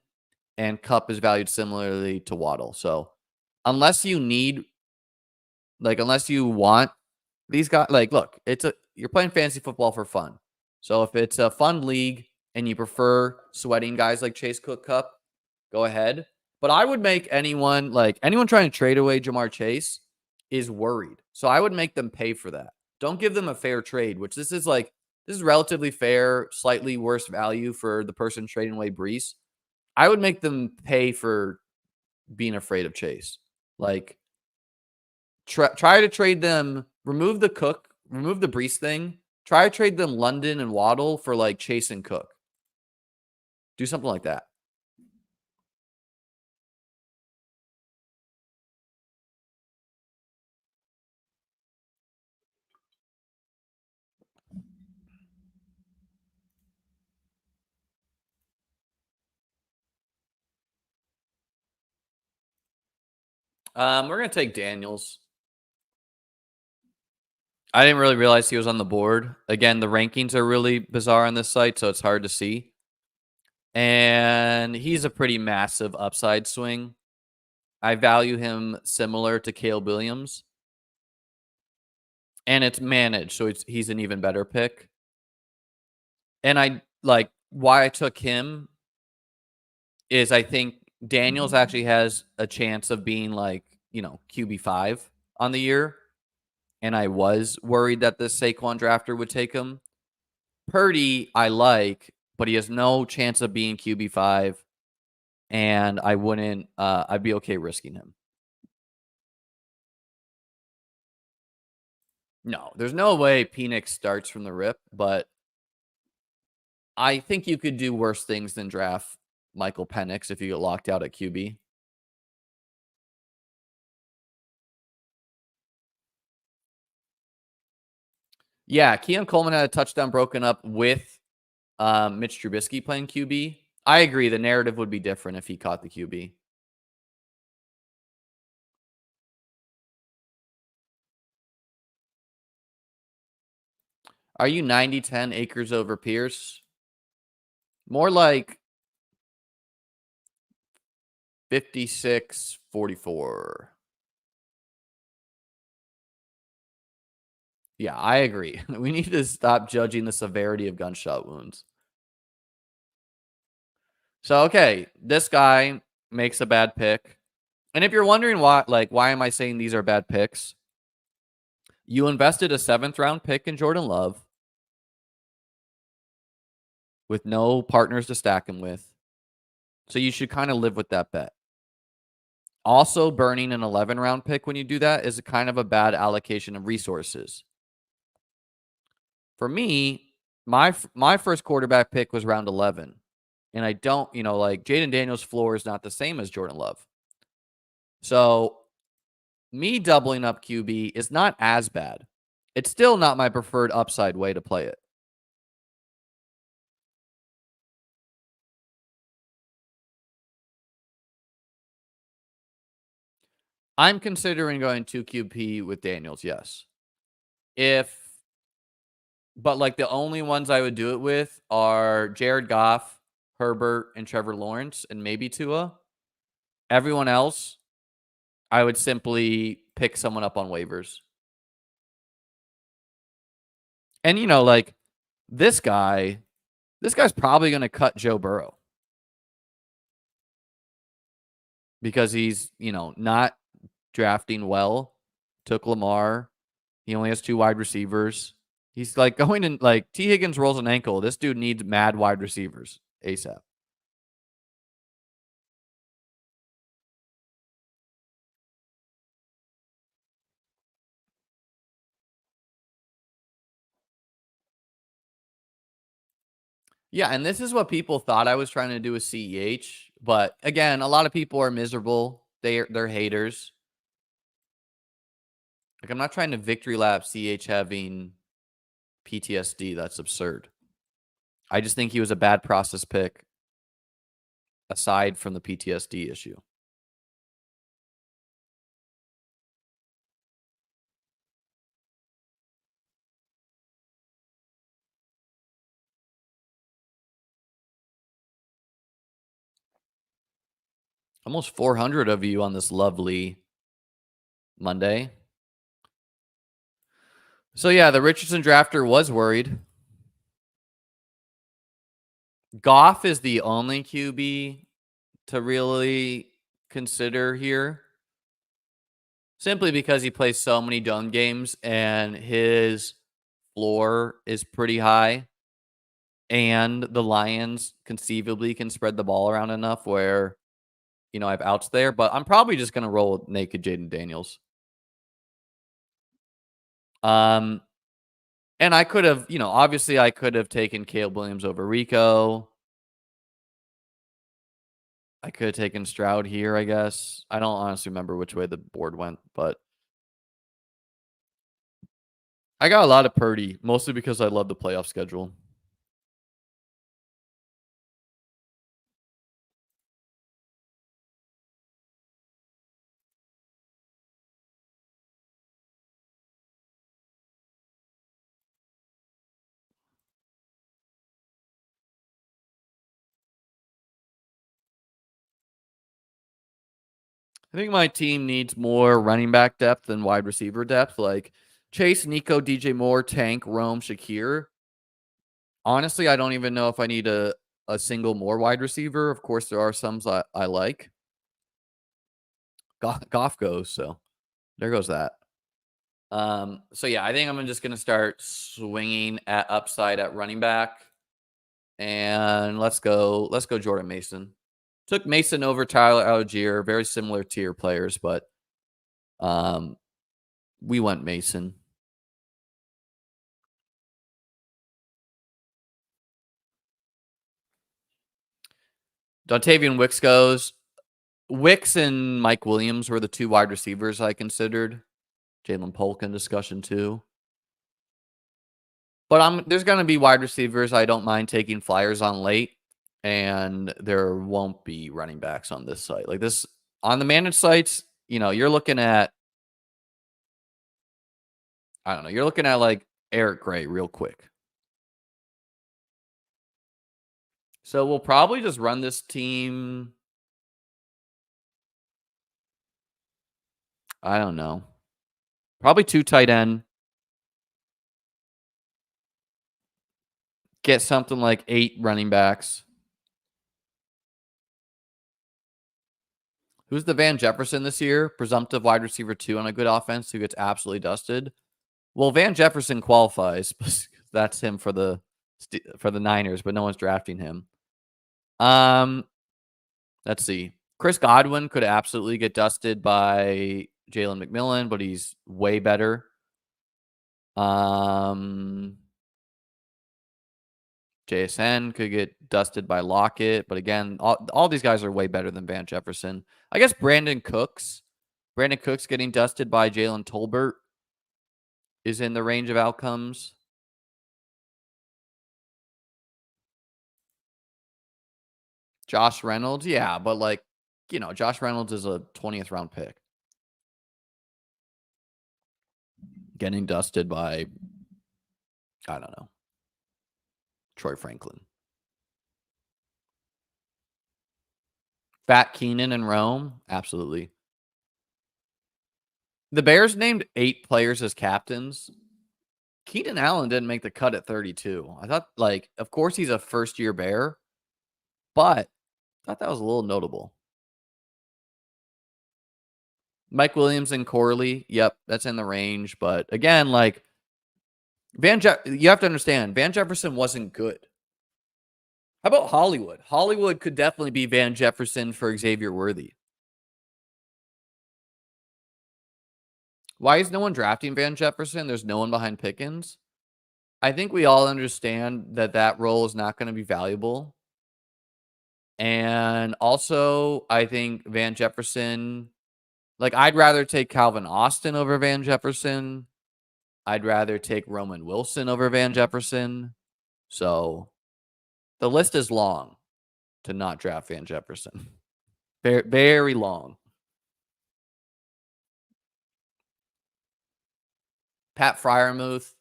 And Cup is valued similarly to Waddle. So unless you want these guys, look, you're playing fantasy football for fun. So if it's a fun league and you prefer sweating guys like Chase, Cook, Cup, go ahead. But I would make anyone trying to trade away Jamar Chase is worried. So I would make them pay for that. Don't give them a fair trade, which this is relatively fair, slightly worse value for the person trading away Brees. I would make them pay for being afraid of Chase. Try to trade them, remove the Brees thing. Try to trade them London and Waddle for Chase and Cook. Do something like that. We're going to take Daniels. I didn't really realize he was on the board. Again, the rankings are really bizarre on this site, so it's hard to see. And he's a pretty massive upside swing. I value him similar to Caleb Williams. And it's managed, so he's an even better pick. And why I took him is I think Daniels actually has a chance of being QB5 on the year. And I was worried that the Saquon drafter would take him. Purdy, I like, but he has no chance of being QB5. And I wouldn't, I'd be okay risking him. No, there's no way Penix starts from the rip, but I think you could do worse things than draft Michael Penix if you get locked out at QB. Yeah, Keon Coleman had a touchdown broken up with Mitch Trubisky playing QB. I agree. The narrative would be different if he caught the QB. Are you 90-10 acres over Pierce? More like 56-44. Yeah, I agree. We need to stop judging the severity of gunshot wounds. So, okay, this guy makes a bad pick. And if you're wondering why am I saying these are bad picks? You invested a 7th round pick in Jordan Love with no partners to stack him with. So you should kind of live with that bet. Also, burning an 11 round pick when you do that is kind of a bad allocation of resources. For me, my first quarterback pick was round 11. And I don't, Jaden Daniels' floor is not the same as Jordan Love. So me doubling up QB is not as bad. It's still not my preferred upside way to play it. I'm considering going 2 QB with Daniels, yes. But the only ones I would do it with are Jared Goff, Herbert, and Trevor Lawrence, and maybe Tua. Everyone else, I would simply pick someone up on waivers. And this guy's probably going to cut Joe Burrow because he's, not drafting well. Took Lamar. He only has 2 wide receivers. He's like going in like T. Higgins rolls an ankle. This dude needs mad wide receivers ASAP. Yeah, and this is what people thought I was trying to do with CEH. But again, a lot of people are miserable. They're haters. Like, I'm not trying to victory lap CH having PTSD. That's absurd. I just think he was a bad process pick aside from the PTSD issue. Almost 400 of you on this lovely Monday. So yeah, the Richardson drafter was worried. Goff is the only QB to really consider here. Simply because he plays so many dome games and his floor is pretty high. And the Lions conceivably can spread the ball around enough where, I have outs there. But I'm probably just going to roll with naked Jaden Daniels. And I could have, obviously I could have taken Caleb Williams over Rico. I could have taken Stroud here, I guess. I don't honestly remember which way the board went, but I got a lot of Purdy, mostly because I love the playoff schedule. I think my team needs more running back depth than wide receiver depth. Like Chase, Nico, DJ Moore, Tank, Rome, Shakir. Honestly, I don't even know if I need a single more wide receiver. Of course, there are some I like. Goff goes, so there goes that. So yeah, I think I'm just gonna start swinging at upside at running back, and let's go Jordan Mason. Took Mason over Tyler Algier, very similar tier players, but we went Mason. Dontavian Wicks goes. Wicks and Mike Williams were the 2 wide receivers I considered. Jalen Polk in discussion too. But there's going to be wide receivers I don't mind taking flyers on late, and there won't be running backs on this site. Like this on the managed sites, you're looking at I don't know, you're looking at like Eric Gray real quick. So we'll probably just run this team. I don't know. Probably 2 tight end. Get something like 8 running backs. Who's the Van Jefferson this year? Presumptive wide receiver 2 on a good offense who gets absolutely dusted. Well, Van Jefferson qualifies. That's him for the Niners, but no one's drafting him. Let's see. Chris Godwin could absolutely get dusted by Jalen McMillan, but he's way better. JSN could get dusted by Lockett, but again, all these guys are way better than Van Jefferson. I guess Brandon Cooks getting dusted by Jalen Tolbert is in the range of outcomes. Josh Reynolds, yeah, but Josh Reynolds is a 20th round pick. Getting dusted by, I don't know, Troy Franklin. Fat Keenan and Rome, absolutely. The Bears named 8 players as captains. Keenan Allen didn't make the cut at 32. I thought, of course he's a first-year Bear, but I thought that was a little notable. Mike Williams and Corley. Yep, that's in the range. But again, like you have to understand, Van Jefferson wasn't good. How about Hollywood? Hollywood could definitely be Van Jefferson for Xavier Worthy. Why is no one drafting Van Jefferson? There's no one behind Pickens. I think we all understand that that role is not going to be valuable. And also, I think Van Jefferson, like, I'd rather take Calvin Austin over Van Jefferson. I'd rather take Roman Wilson over Van Jefferson. So the list is long to not draft Van Jefferson. Very, very long. Pat Freiermuth.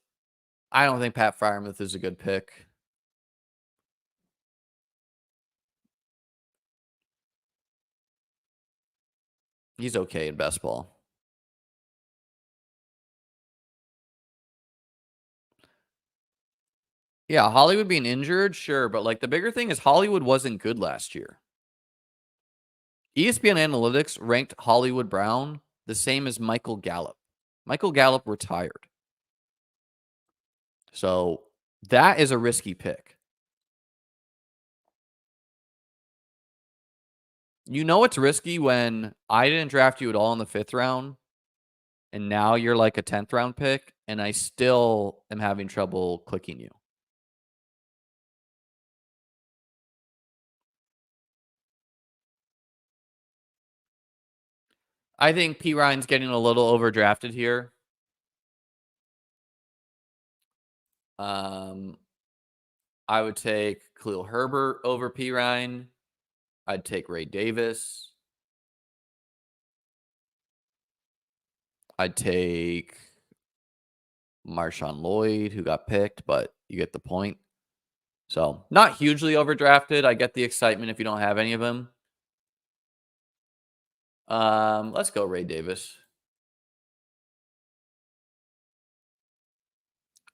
I don't think Pat Freiermuth is a good pick. He's okay in best ball. Yeah, Hollywood being injured, sure. But, like, the bigger thing is Hollywood wasn't good last year. ESPN Analytics ranked Hollywood Brown the same as Michael Gallup. Michael Gallup retired. So that is a risky pick. You know it's risky when I didn't draft you at all in the 5th round, and now you're like a 10th round pick, and I still am having trouble clicking you. I think P. Ryan's getting a little overdrafted here. I would take Khalil Herbert over P. Ryan. I'd take Ray Davis. I'd take Marshawn Lloyd, who got picked, but you get the point. So not hugely overdrafted. I get the excitement if you don't have any of them. Let's go Ray Davis.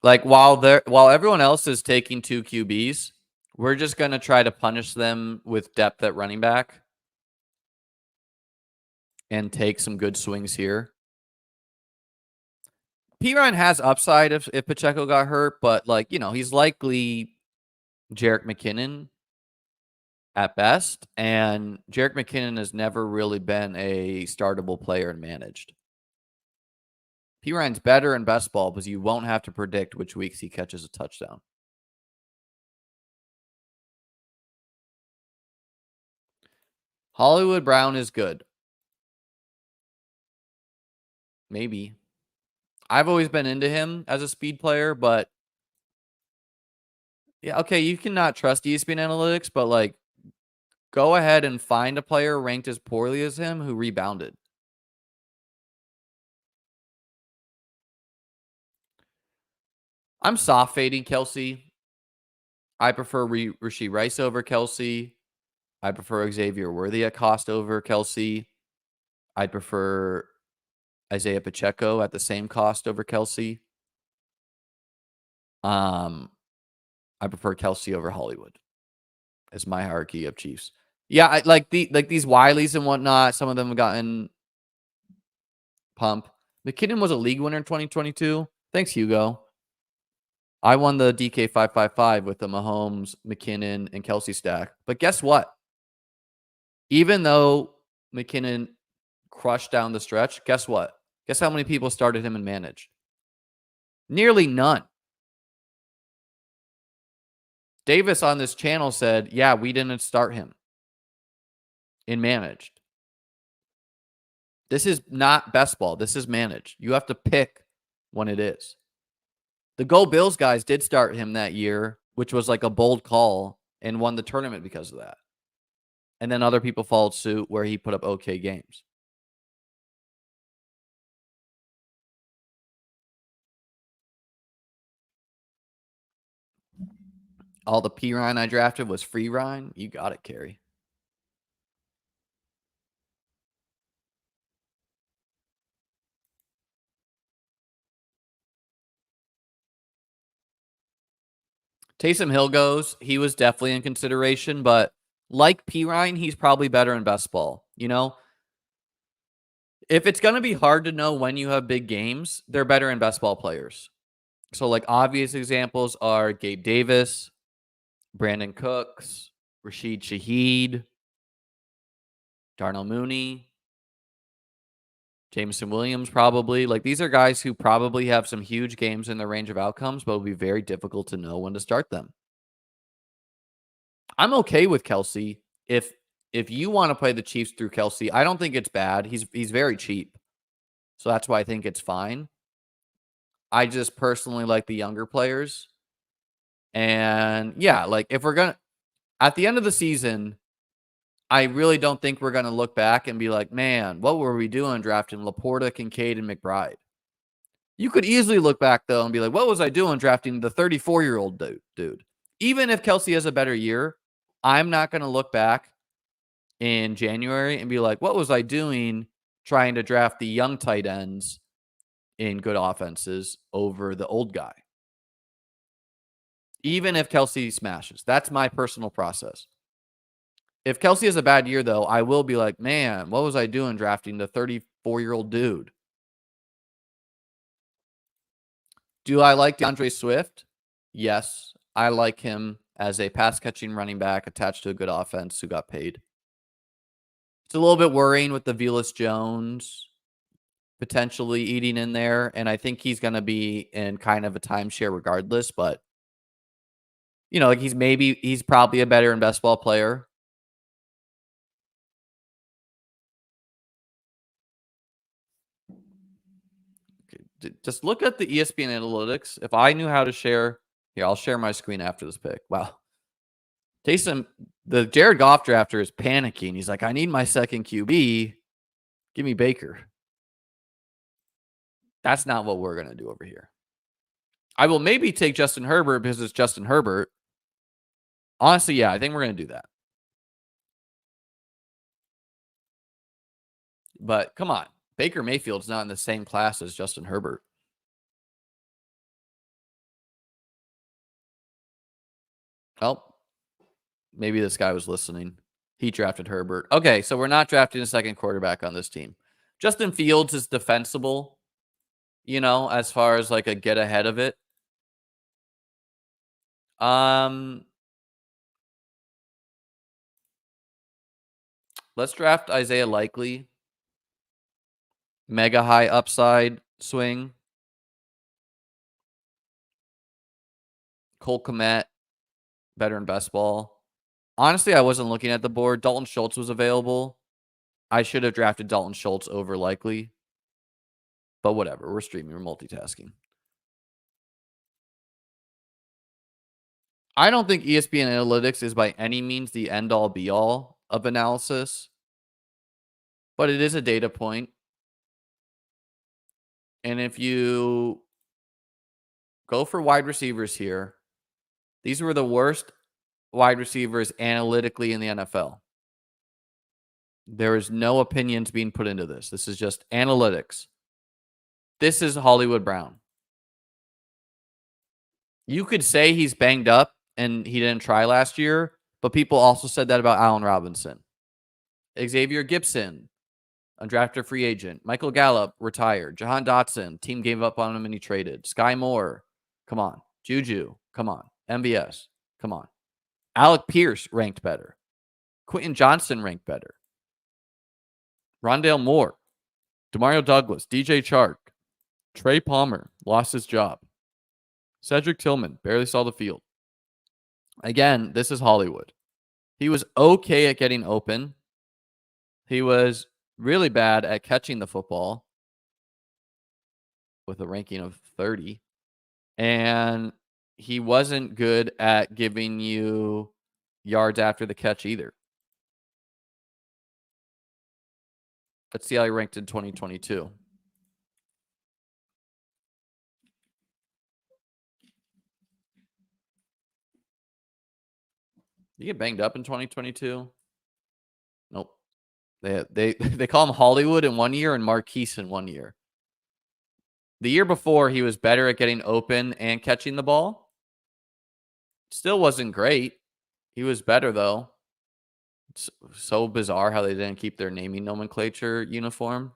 Like while everyone else is taking 2 QBs, we're just going to try to punish them with depth at running back and take some good swings here. P. Ryan has upside if Pacheco got hurt, but, like, you know, he's likely Jerick McKinnon at best, and Jerick McKinnon has never really been a startable player and managed. P. Ryan's better in best ball because you won't have to predict which weeks he catches a touchdown. Hollywood Brown is good. Maybe. I've always been into him as a speed player, but yeah, okay, you cannot trust ESPN Analytics, but, like, go ahead and find a player ranked as poorly as him who rebounded. I'm soft fading Kelce. I prefer Rashee Rice over Kelce. I prefer Xavier Worthy at cost over Kelce. I'd prefer Isaiah Pacheco at the same cost over Kelce. I prefer Kelce over Hollywood as my hierarchy of Chiefs. Yeah, I like these Wileys and whatnot. Some of them have gotten pump. McKinnon was a league winner in 2022. Thanks, Hugo. I won the DK 555 with the Mahomes, McKinnon, and Kelce stack. But guess what? Even though McKinnon crushed down the stretch, guess what? Guess how many people started him and managed? Nearly none. Davis on this channel said, yeah, we didn't start him in managed. This is not best ball. This is managed. You have to pick when it is. The Go Bills guys did start him that year, which was like a bold call, and won the tournament because of that. And then other people followed suit where he put up okay games. All the P. Ryan I drafted was free Ryan. You got it, Carrie. Taysom Hill goes. He was definitely in consideration, but like P. Ryan, he's probably better in best ball. You know, If it's going to be hard to know when you have big games, they're better in best ball players. So, like, obvious examples are Gabe Davis, Brandon Cooks, Rashid Shaheed, Darnell Mooney, Jameson Williams, probably. Like, these are guys who probably have some huge games in their range of outcomes, but it will be very difficult to know when to start them. I'm okay with Kelsey. If you want to play the Chiefs through Kelsey, I don't think it's bad. He's very cheap. So that's why I think it's fine. I just personally like the younger players. And yeah, like if we're going to, at the end of the season, I really don't think we're going to look back and be like, man, what were we doing drafting Laporta, Kincaid, and McBride? You could easily look back, though, and be like, what was I doing drafting the 34-year-old dude? Even if Kelsey has a better year, I'm not going to look back in January and be like, what was I doing trying to draft the young tight ends in good offenses over the old guy? Even if Kelsey smashes. That's my personal process. If Kelsey has a bad year, though, I will be like, man, what was I doing drafting the 34-year-old dude? Do I like DeAndre Swift? Yes. I like him as a pass-catching running back attached to a good offense who got paid. It's a little bit worrying with the Velus Jones potentially eating in there, and I think he's going to be in kind of a timeshare regardless, but you know, like he's probably a better and best ball player. Okay, just look at the ESPN analytics. If I knew how to share, here, I'll share my screen after this pick. Wow. Taysom, the Jared Goff drafter is panicking. He's like, I need my second QB. Give me Baker. That's not what we're going to do over here. I will maybe take Justin Herbert because it's Justin Herbert. Honestly, yeah, I think we're going to do that. But come on. Baker Mayfield's not in the same class as Justin Herbert. Well, maybe this guy was listening. He drafted Herbert. Okay, so we're not drafting a second quarterback on this team. Justin Fields is defensible, you know, as far as like a get ahead of it. Let's draft Isaiah Likely. Mega high upside swing. Cole Kmet, better in best ball. Honestly, I wasn't looking at the board. Dalton Schultz was available. I should have drafted Dalton Schultz over Likely. But whatever. We're streaming. We're multitasking. I don't think ESPN Analytics is by any means the end-all, be-all of analysis. But it is a data point. And if you go for wide receivers here, these were the worst wide receivers analytically in the NFL. There is no opinions being put into this. This is just analytics. This is Hollywood Brown. You could say he's banged up and he didn't try last year, but people also said that about Allen Robinson. Xavier Gibson, undrafted free agent. Michael Gallup, retired. Jahan Dotson, team gave up on him and he traded. Sky Moore, come on. Juju, come on. MBS, come on. Alec Pierce ranked better. Quentin Johnson ranked better. Rondale Moore, Demario Douglas, DJ Chark, Trey Palmer lost his job. Cedric Tillman barely saw the field. Again, this is Hollywood. He was okay at getting open. He was really bad at catching the football with a ranking of 30. And he wasn't good at giving you yards after the catch either. Let's see how he ranked in 2022. You get banged up in 2022? Nope. They call him Hollywood in 1 year and Marquise in 1 year. The year before, he was better at getting open and catching the ball. Still wasn't great. He was better, though. It's so bizarre how they didn't keep their naming nomenclature uniform.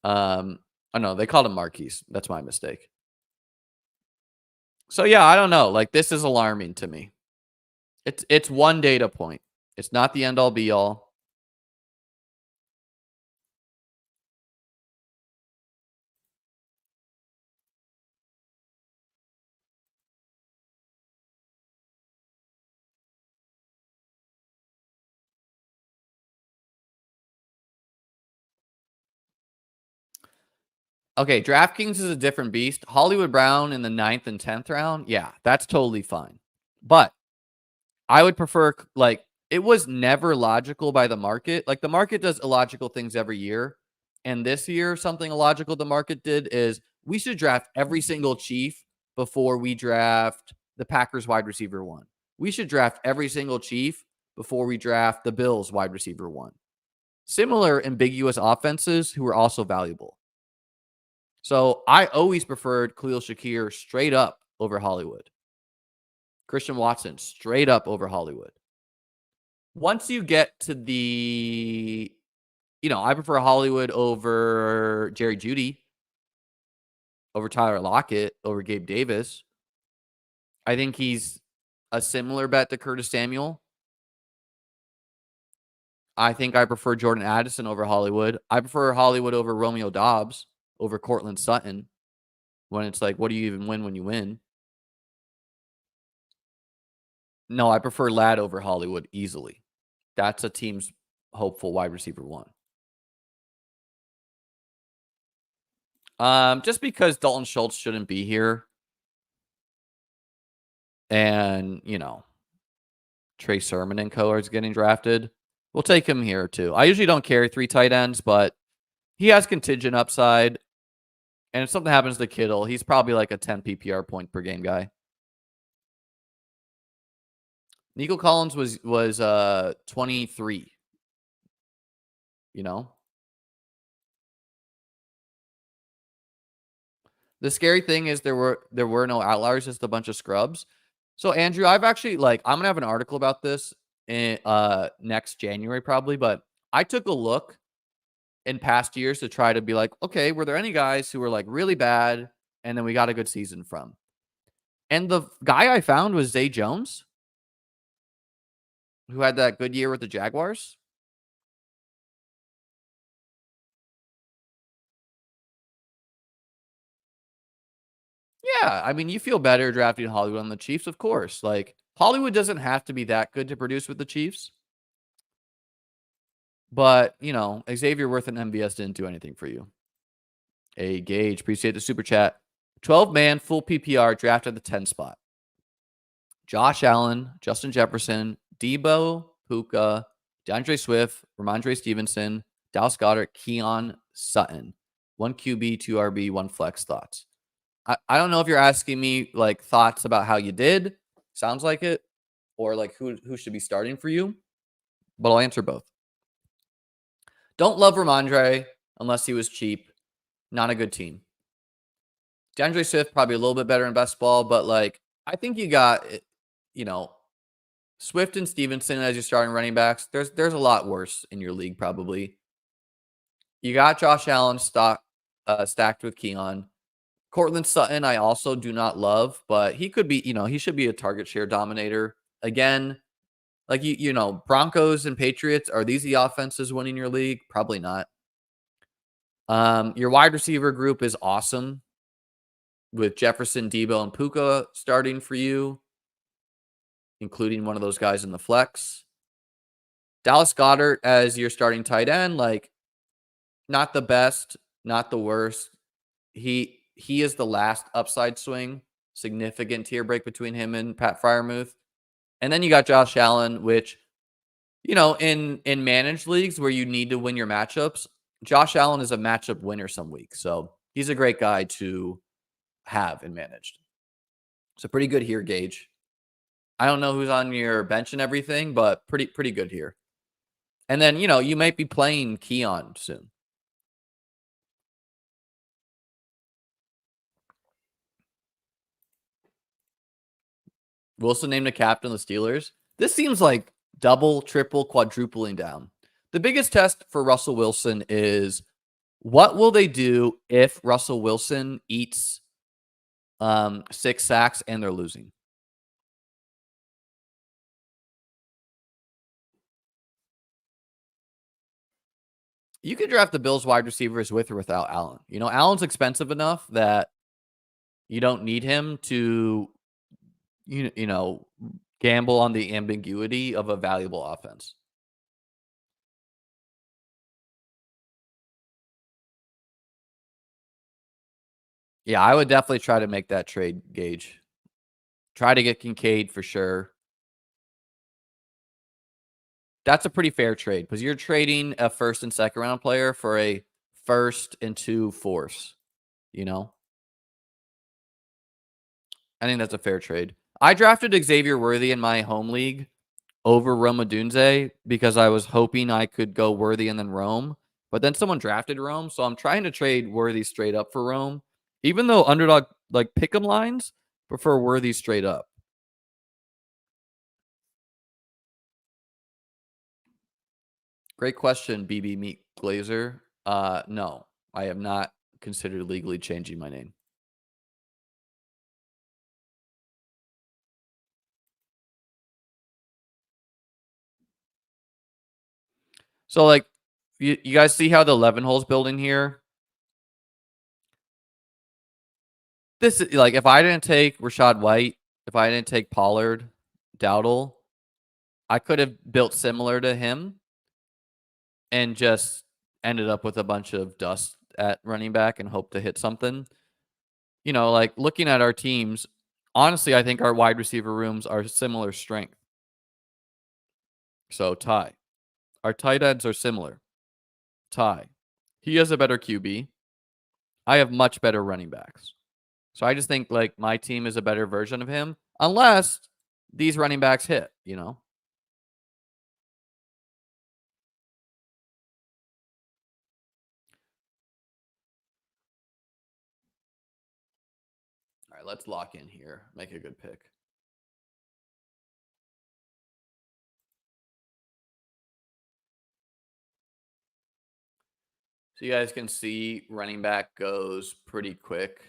Oh no, they called him Marquise. That's my mistake. So yeah, I don't know. Like this is alarming to me. It's one data point. It's not the end all be all. Okay, DraftKings is a different beast. Hollywood Brown in the 9th and 10th round, yeah, that's totally fine. But I would prefer, like, it was never logical by the market. Like, the market does illogical things every year. And this year, something illogical the market did is we should draft every single Chief before we draft the Packers wide receiver 1. We should draft every single Chief before we draft the Bills wide receiver 1. Similar ambiguous offenses who are also valuable. So I always preferred Khalil Shakir straight up over Hollywood. Christian Watson straight up over Hollywood. Once you get to the, I prefer Hollywood over Jerry Jeudy, over Tyler Lockett, over Gabe Davis. I think he's a similar bet to Curtis Samuel. I think I prefer Jordan Addison over Hollywood. I prefer Hollywood over Romeo Doubs, over Cortland Sutton. When it's like, what do you even win when you win? No, I prefer Ladd over Hollywood easily. That's a team's hopeful wide receiver 1. Just because Dalton Schultz shouldn't be here. And, Trey Sermon and co. is getting drafted. We'll take him here too. I usually don't carry 3 tight ends, but he has contingent upside. And if something happens to Kittle, he's probably like a 10 PPR point per game guy. Nico Collins was 23. The scary thing is there were no outliers, just a bunch of scrubs. So Andrew, I've actually I'm gonna have an article about this in next January probably, but I took a look in past years to try to be like, okay, were there any guys who were like really bad and then we got a good season from? And the guy I found was Zay Jones, who had that good year with the Jaguars. Yeah, I mean, you feel better drafting Hollywood on the Chiefs, of course. Like, Hollywood doesn't have to be that good to produce with the Chiefs. But, Xavier Worth and MVS didn't do anything for you. Hey, Gage, appreciate the super chat. 12-man, full PPR, drafted the 10 spot. Josh Allen, Justin Jefferson, Debo, Puka, DeAndre Swift, Ramondre Stevenson, Dallas Goedert, Keon Sutton. 1 QB, 2 RB, 1 flex. Thoughts? I don't know if you're asking me like thoughts about how you did. Sounds like it. Or like who should be starting for you. But I'll answer both. Don't love Ramondre unless he was cheap. Not a good team. DeAndre Swift probably a little bit better in best ball, but I think you got, Swift and Stevenson as your starting running backs. There's a lot worse in your league probably. You got Josh Allen stacked with Keon. Cortland Sutton, I also do not love, but he could be, he should be a target share dominator. Again, Broncos and Patriots, are these the offenses winning your league? Probably not. Your wide receiver group is awesome with Jefferson, Debo, and Puka starting for you, including one of those guys in the flex. Dallas Goedert as your starting tight end, not the best, not the worst. He is the last upside swing, significant tier break between him and Pat Freiermuth. And then you got Josh Allen, which, in managed leagues where you need to win your matchups, Josh Allen is a matchup winner some weeks. So he's a great guy to have in managed. So pretty good here, Gage. I don't know who's on your bench and everything, but pretty good here. And then, you might be playing Keon soon. Wilson named a captain of the Steelers. This seems like double, triple, quadrupling down. The biggest test for Russell Wilson is What will they do if Russell Wilson eats 6 sacks and they're losing? You could draft the Bills wide receivers with or without Allen. You know, Allen's expensive enough that you don't need him to you know, gamble on the ambiguity of a valuable offense. Yeah, I would definitely try to make that trade, Gage. Try to get Kincaid for sure. That's a pretty fair trade because you're trading a first and second round player for a first and 2 fourths, you know? I think that's a fair trade. I drafted Xavier Worthy in my home league over Rome Odunze because I was hoping I could go Worthy and then Rome, but then someone drafted Rome, so I'm trying to trade Worthy straight up for Rome, even though underdog like pick'em lines prefer Worthy straight up. Great question, BB Meat Glazer. No, I have not considered legally changing my name. So like, you guys see how the 11 holes building here? This is like if I didn't take Rashad White, if I didn't take Pollard, Dowdle, I could have built similar to him and just ended up with a bunch of dust at running back and hope to hit something. You know, like looking at our teams, honestly, I think our wide receiver rooms are similar strength. So tie. Our tight ends are similar. Tie. He has a better QB. I have much better running backs. So I just think like my team is a better version of him, unless these running backs hit, you know? All right, let's lock in here. Make a good pick. So you guys can see running back goes pretty quick.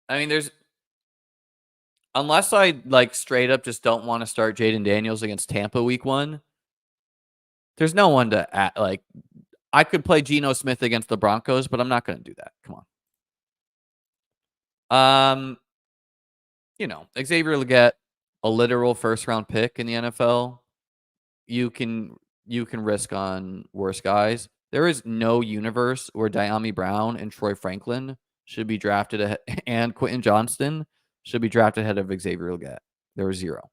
I mean, there's unless I like straight up just don't want to start Jaden Daniels against Tampa week 1, there's no one to like I could play Geno Smith against the Broncos, but I'm not going to do that. Come on. You know, Xavier Legette, a literal first round pick in the NFL. You can risk on worse guys. There is no universe where Diami Brown and Troy Franklin should be drafted and Quentin Johnston should be drafted ahead of Xavier Legette. There was zero.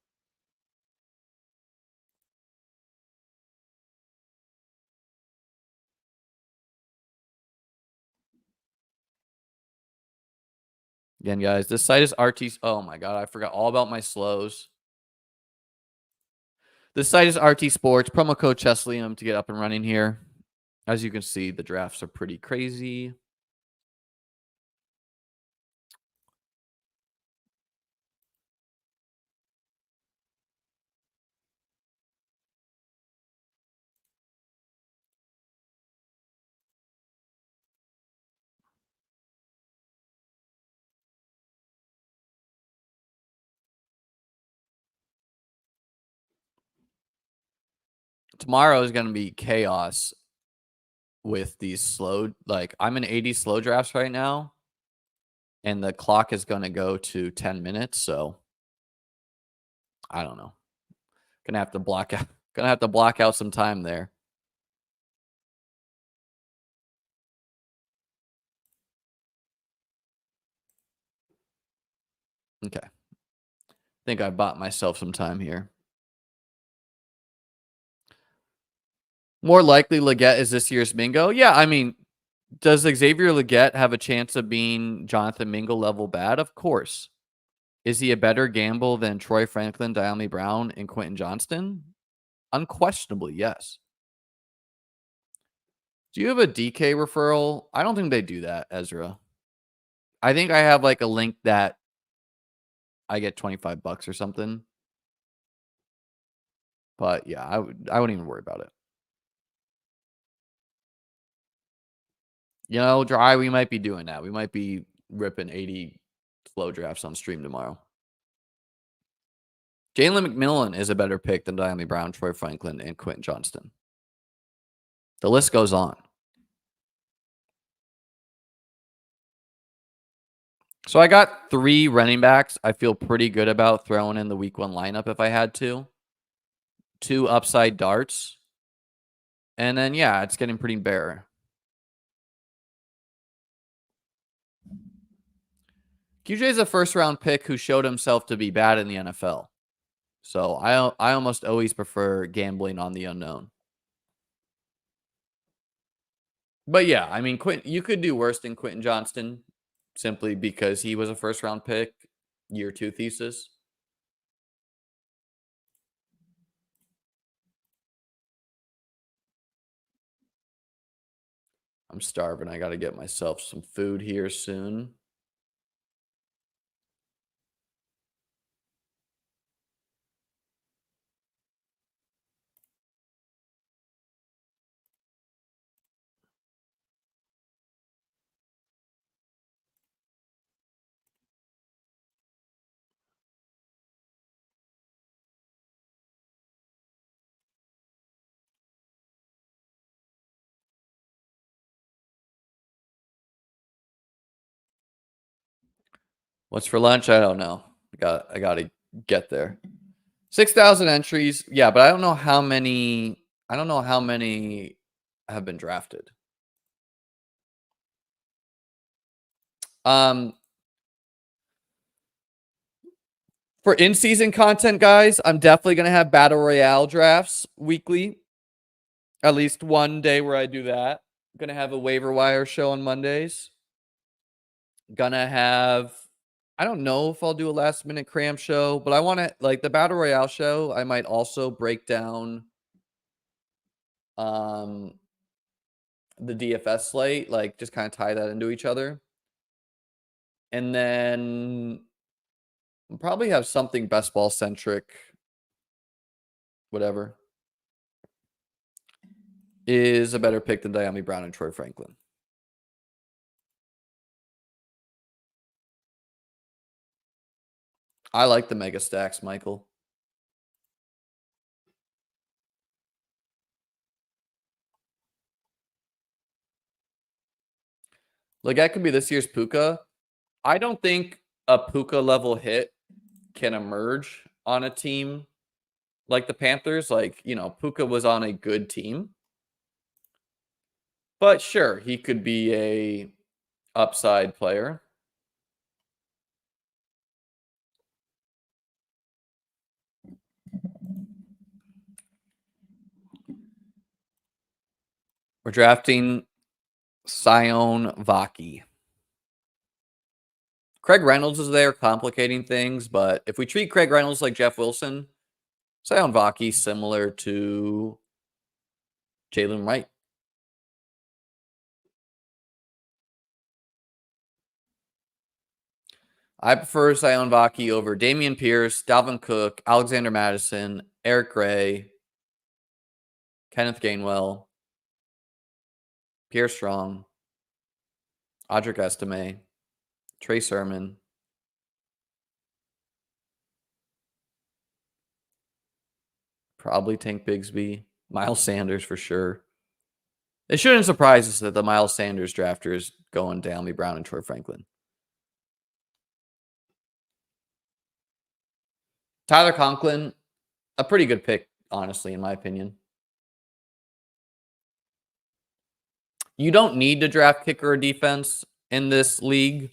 Again, guys, this site is RT. Oh my god, I forgot all about my slows. This site is RT Sports. Promo code Cheslium to get up and running here. As you can see, the drafts are pretty crazy. Tomorrow is going to be chaos with these slow. Like I'm in 80 slow drafts right now, and the clock is going to go to 10 minutes. So I don't know. Gonna have to block out. Gonna have to block out some time there. Okay. Think I bought myself some time here. More likely Leggett is this year's Mingo. Yeah, I mean, does Xavier Leggett have a chance of being Jonathan Mingo level bad? Of course. Is he a better gamble than Troy Franklin, Diami Brown, and Quentin Johnston? Unquestionably, yes. Do you have a DK referral? I don't think they do that, Ezra. I think I have like a link that I get 25 bucks or something. But yeah, I wouldn't even worry about it. Dry, we might be doing that. We might be ripping 80 slow drafts on stream tomorrow. Jalen McMillan is a better pick than Dyami Brown, Troy Franklin, and Quentin Johnston. The list goes on. So I got 3 running backs I feel pretty good about throwing in the week 1 lineup if I had to. 2 upside darts. And then, yeah, it's getting pretty bare. QJ is a first-round pick who showed himself to be bad in the NFL. So I almost always prefer gambling on the unknown. But yeah, I mean, you could do worse than Quentin Johnston simply because he was a first-round pick, year 2 thesis. I'm starving. I got to get myself some food here soon. What's for lunch? I don't know. I got to get there. 6,000 entries. Yeah, but I don't know how many have been drafted. For in-season content, guys, I'm definitely going to have Battle Royale drafts weekly. At least one day where I do that. I'm going to have a waiver wire show on Mondays. Gonna have, I don't know if I'll do a last-minute cram show, but I want to, like, the Battle Royale show, I might also break down the DFS slate, like, just kind of tie that into each other. And then we'll probably have something best ball centric, whatever, is a better pick than Dyami Brown and Troy Franklin. I like the mega stacks, Michael. Like, that could be this year's Puka. I don't think a Puka level hit can emerge on a team like the Panthers. Like, Puka was on a good team. But sure, he could be a upside player. We're drafting Sion Vaki. Craig Reynolds is there complicating things, but if we treat Craig Reynolds like Jeff Wilson, Sion Vaki similar to Jalen Wright. I prefer Sion Vaki over Dameon Pierce, Dalvin Cook, Alexander Madison, Eric Gray, Kenneth Gainwell, Pierre Strong, Audric Estime, Trey Sermon. Probably Tank Bigsby. Miles Sanders for sure. It shouldn't surprise us that the Miles Sanders drafter is going Dyami Brown and Troy Franklin. Tyler Conklin, a pretty good pick, honestly, in my opinion. You don't need to draft kicker or defense in this league,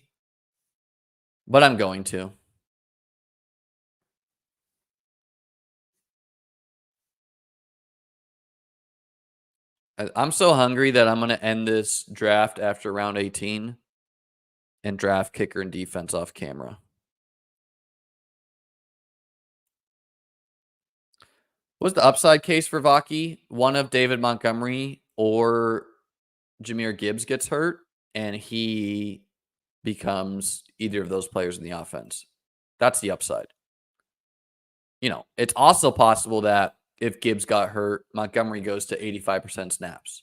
but I'm going to. I'm so hungry that I'm going to end this draft after round 18 and draft kicker and defense off camera. What's the upside case for Vaki? One of David Montgomery or Jahmyr Gibbs gets hurt, and he becomes either of those players in the offense. That's the upside. It's also possible that if Gibbs got hurt, Montgomery goes to 85% snaps.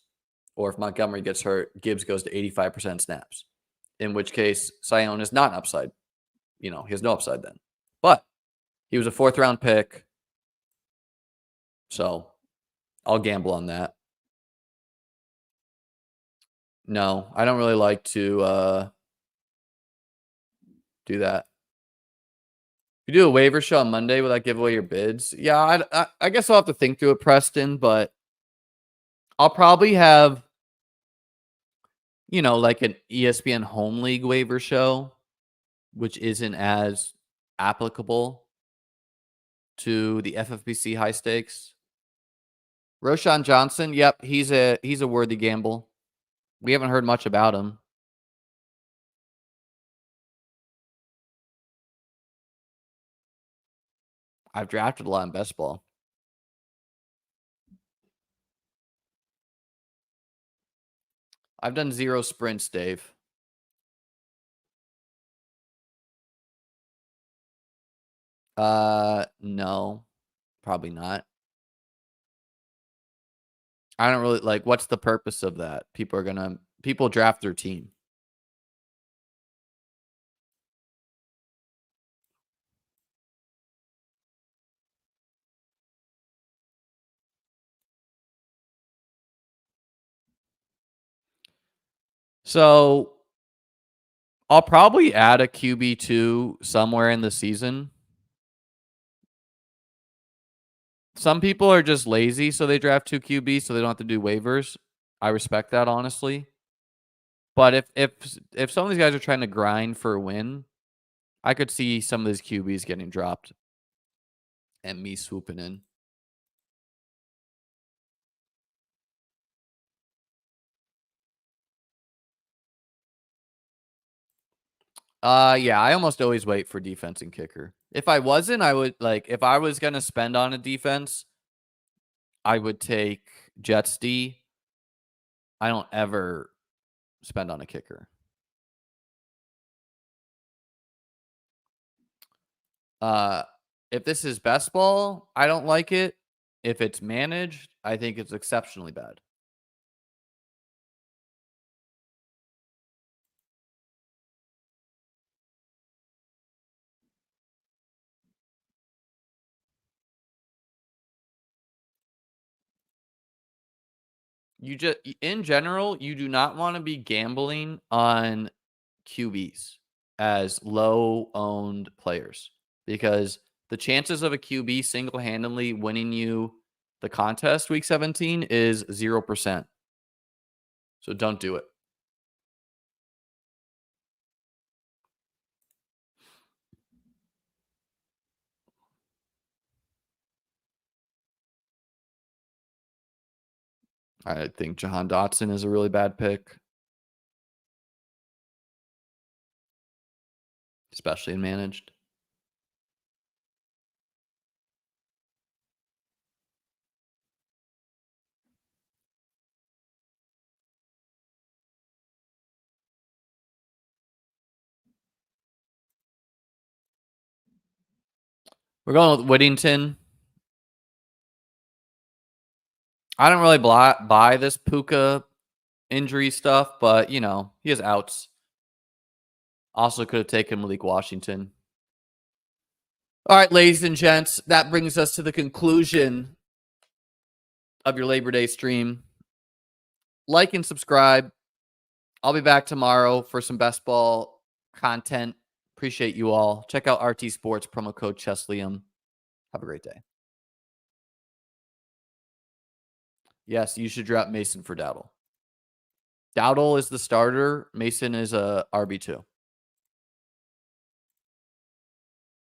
Or if Montgomery gets hurt, Gibbs goes to 85% snaps, in which case Sion is not an upside. He has no upside then. But he was a 4th-round pick, so I'll gamble on that. No, I don't really like to do that. If you do a waiver show on Monday, will that give away your bids? Yeah, I guess I'll have to think through it, Preston, but I'll probably have, like an ESPN Home League waiver show, which isn't as applicable to the FFPC high stakes. Roschon Johnson, yep, he's a worthy gamble. We haven't heard much about him. I've drafted a lot in best ball. I've done 0 sprints, Dave. No, probably not. I don't really like, what's the purpose of that? People draft their team. So I'll probably add a QB2 somewhere in the season. Some people are just lazy, so they draft 2 QBs so they don't have to do waivers. I respect that, honestly. But if some of these guys are trying to grind for a win, I could see some of these QBs getting dropped and me swooping in. Yeah, I almost always wait for defense and kicker. If I wasn't, I would, if I was going to spend on a defense, I would take Jets D. I don't ever spend on a kicker. If this is best ball, I don't like it. If it's managed, I think it's exceptionally bad. In general, you do not want to be gambling on QBs as low owned players, because the chances of a QB single-handedly winning you the contest week 17 is 0%. So don't do it. I think Jahan Dotson is a really bad pick, especially in managed. We're going with Whittington. I don't really buy this Puka injury stuff, but, he has outs. Also could have taken Malik Washington. All right, ladies and gents, that brings us to the conclusion of your Labor Day stream. Like and subscribe. I'll be back tomorrow for some best ball content. Appreciate you all. Check out RT Sports, promo code Cheslium. Have a great day. Yes, you should drop Mason for Dowdle. Dowdle is the starter. Mason is a RB2.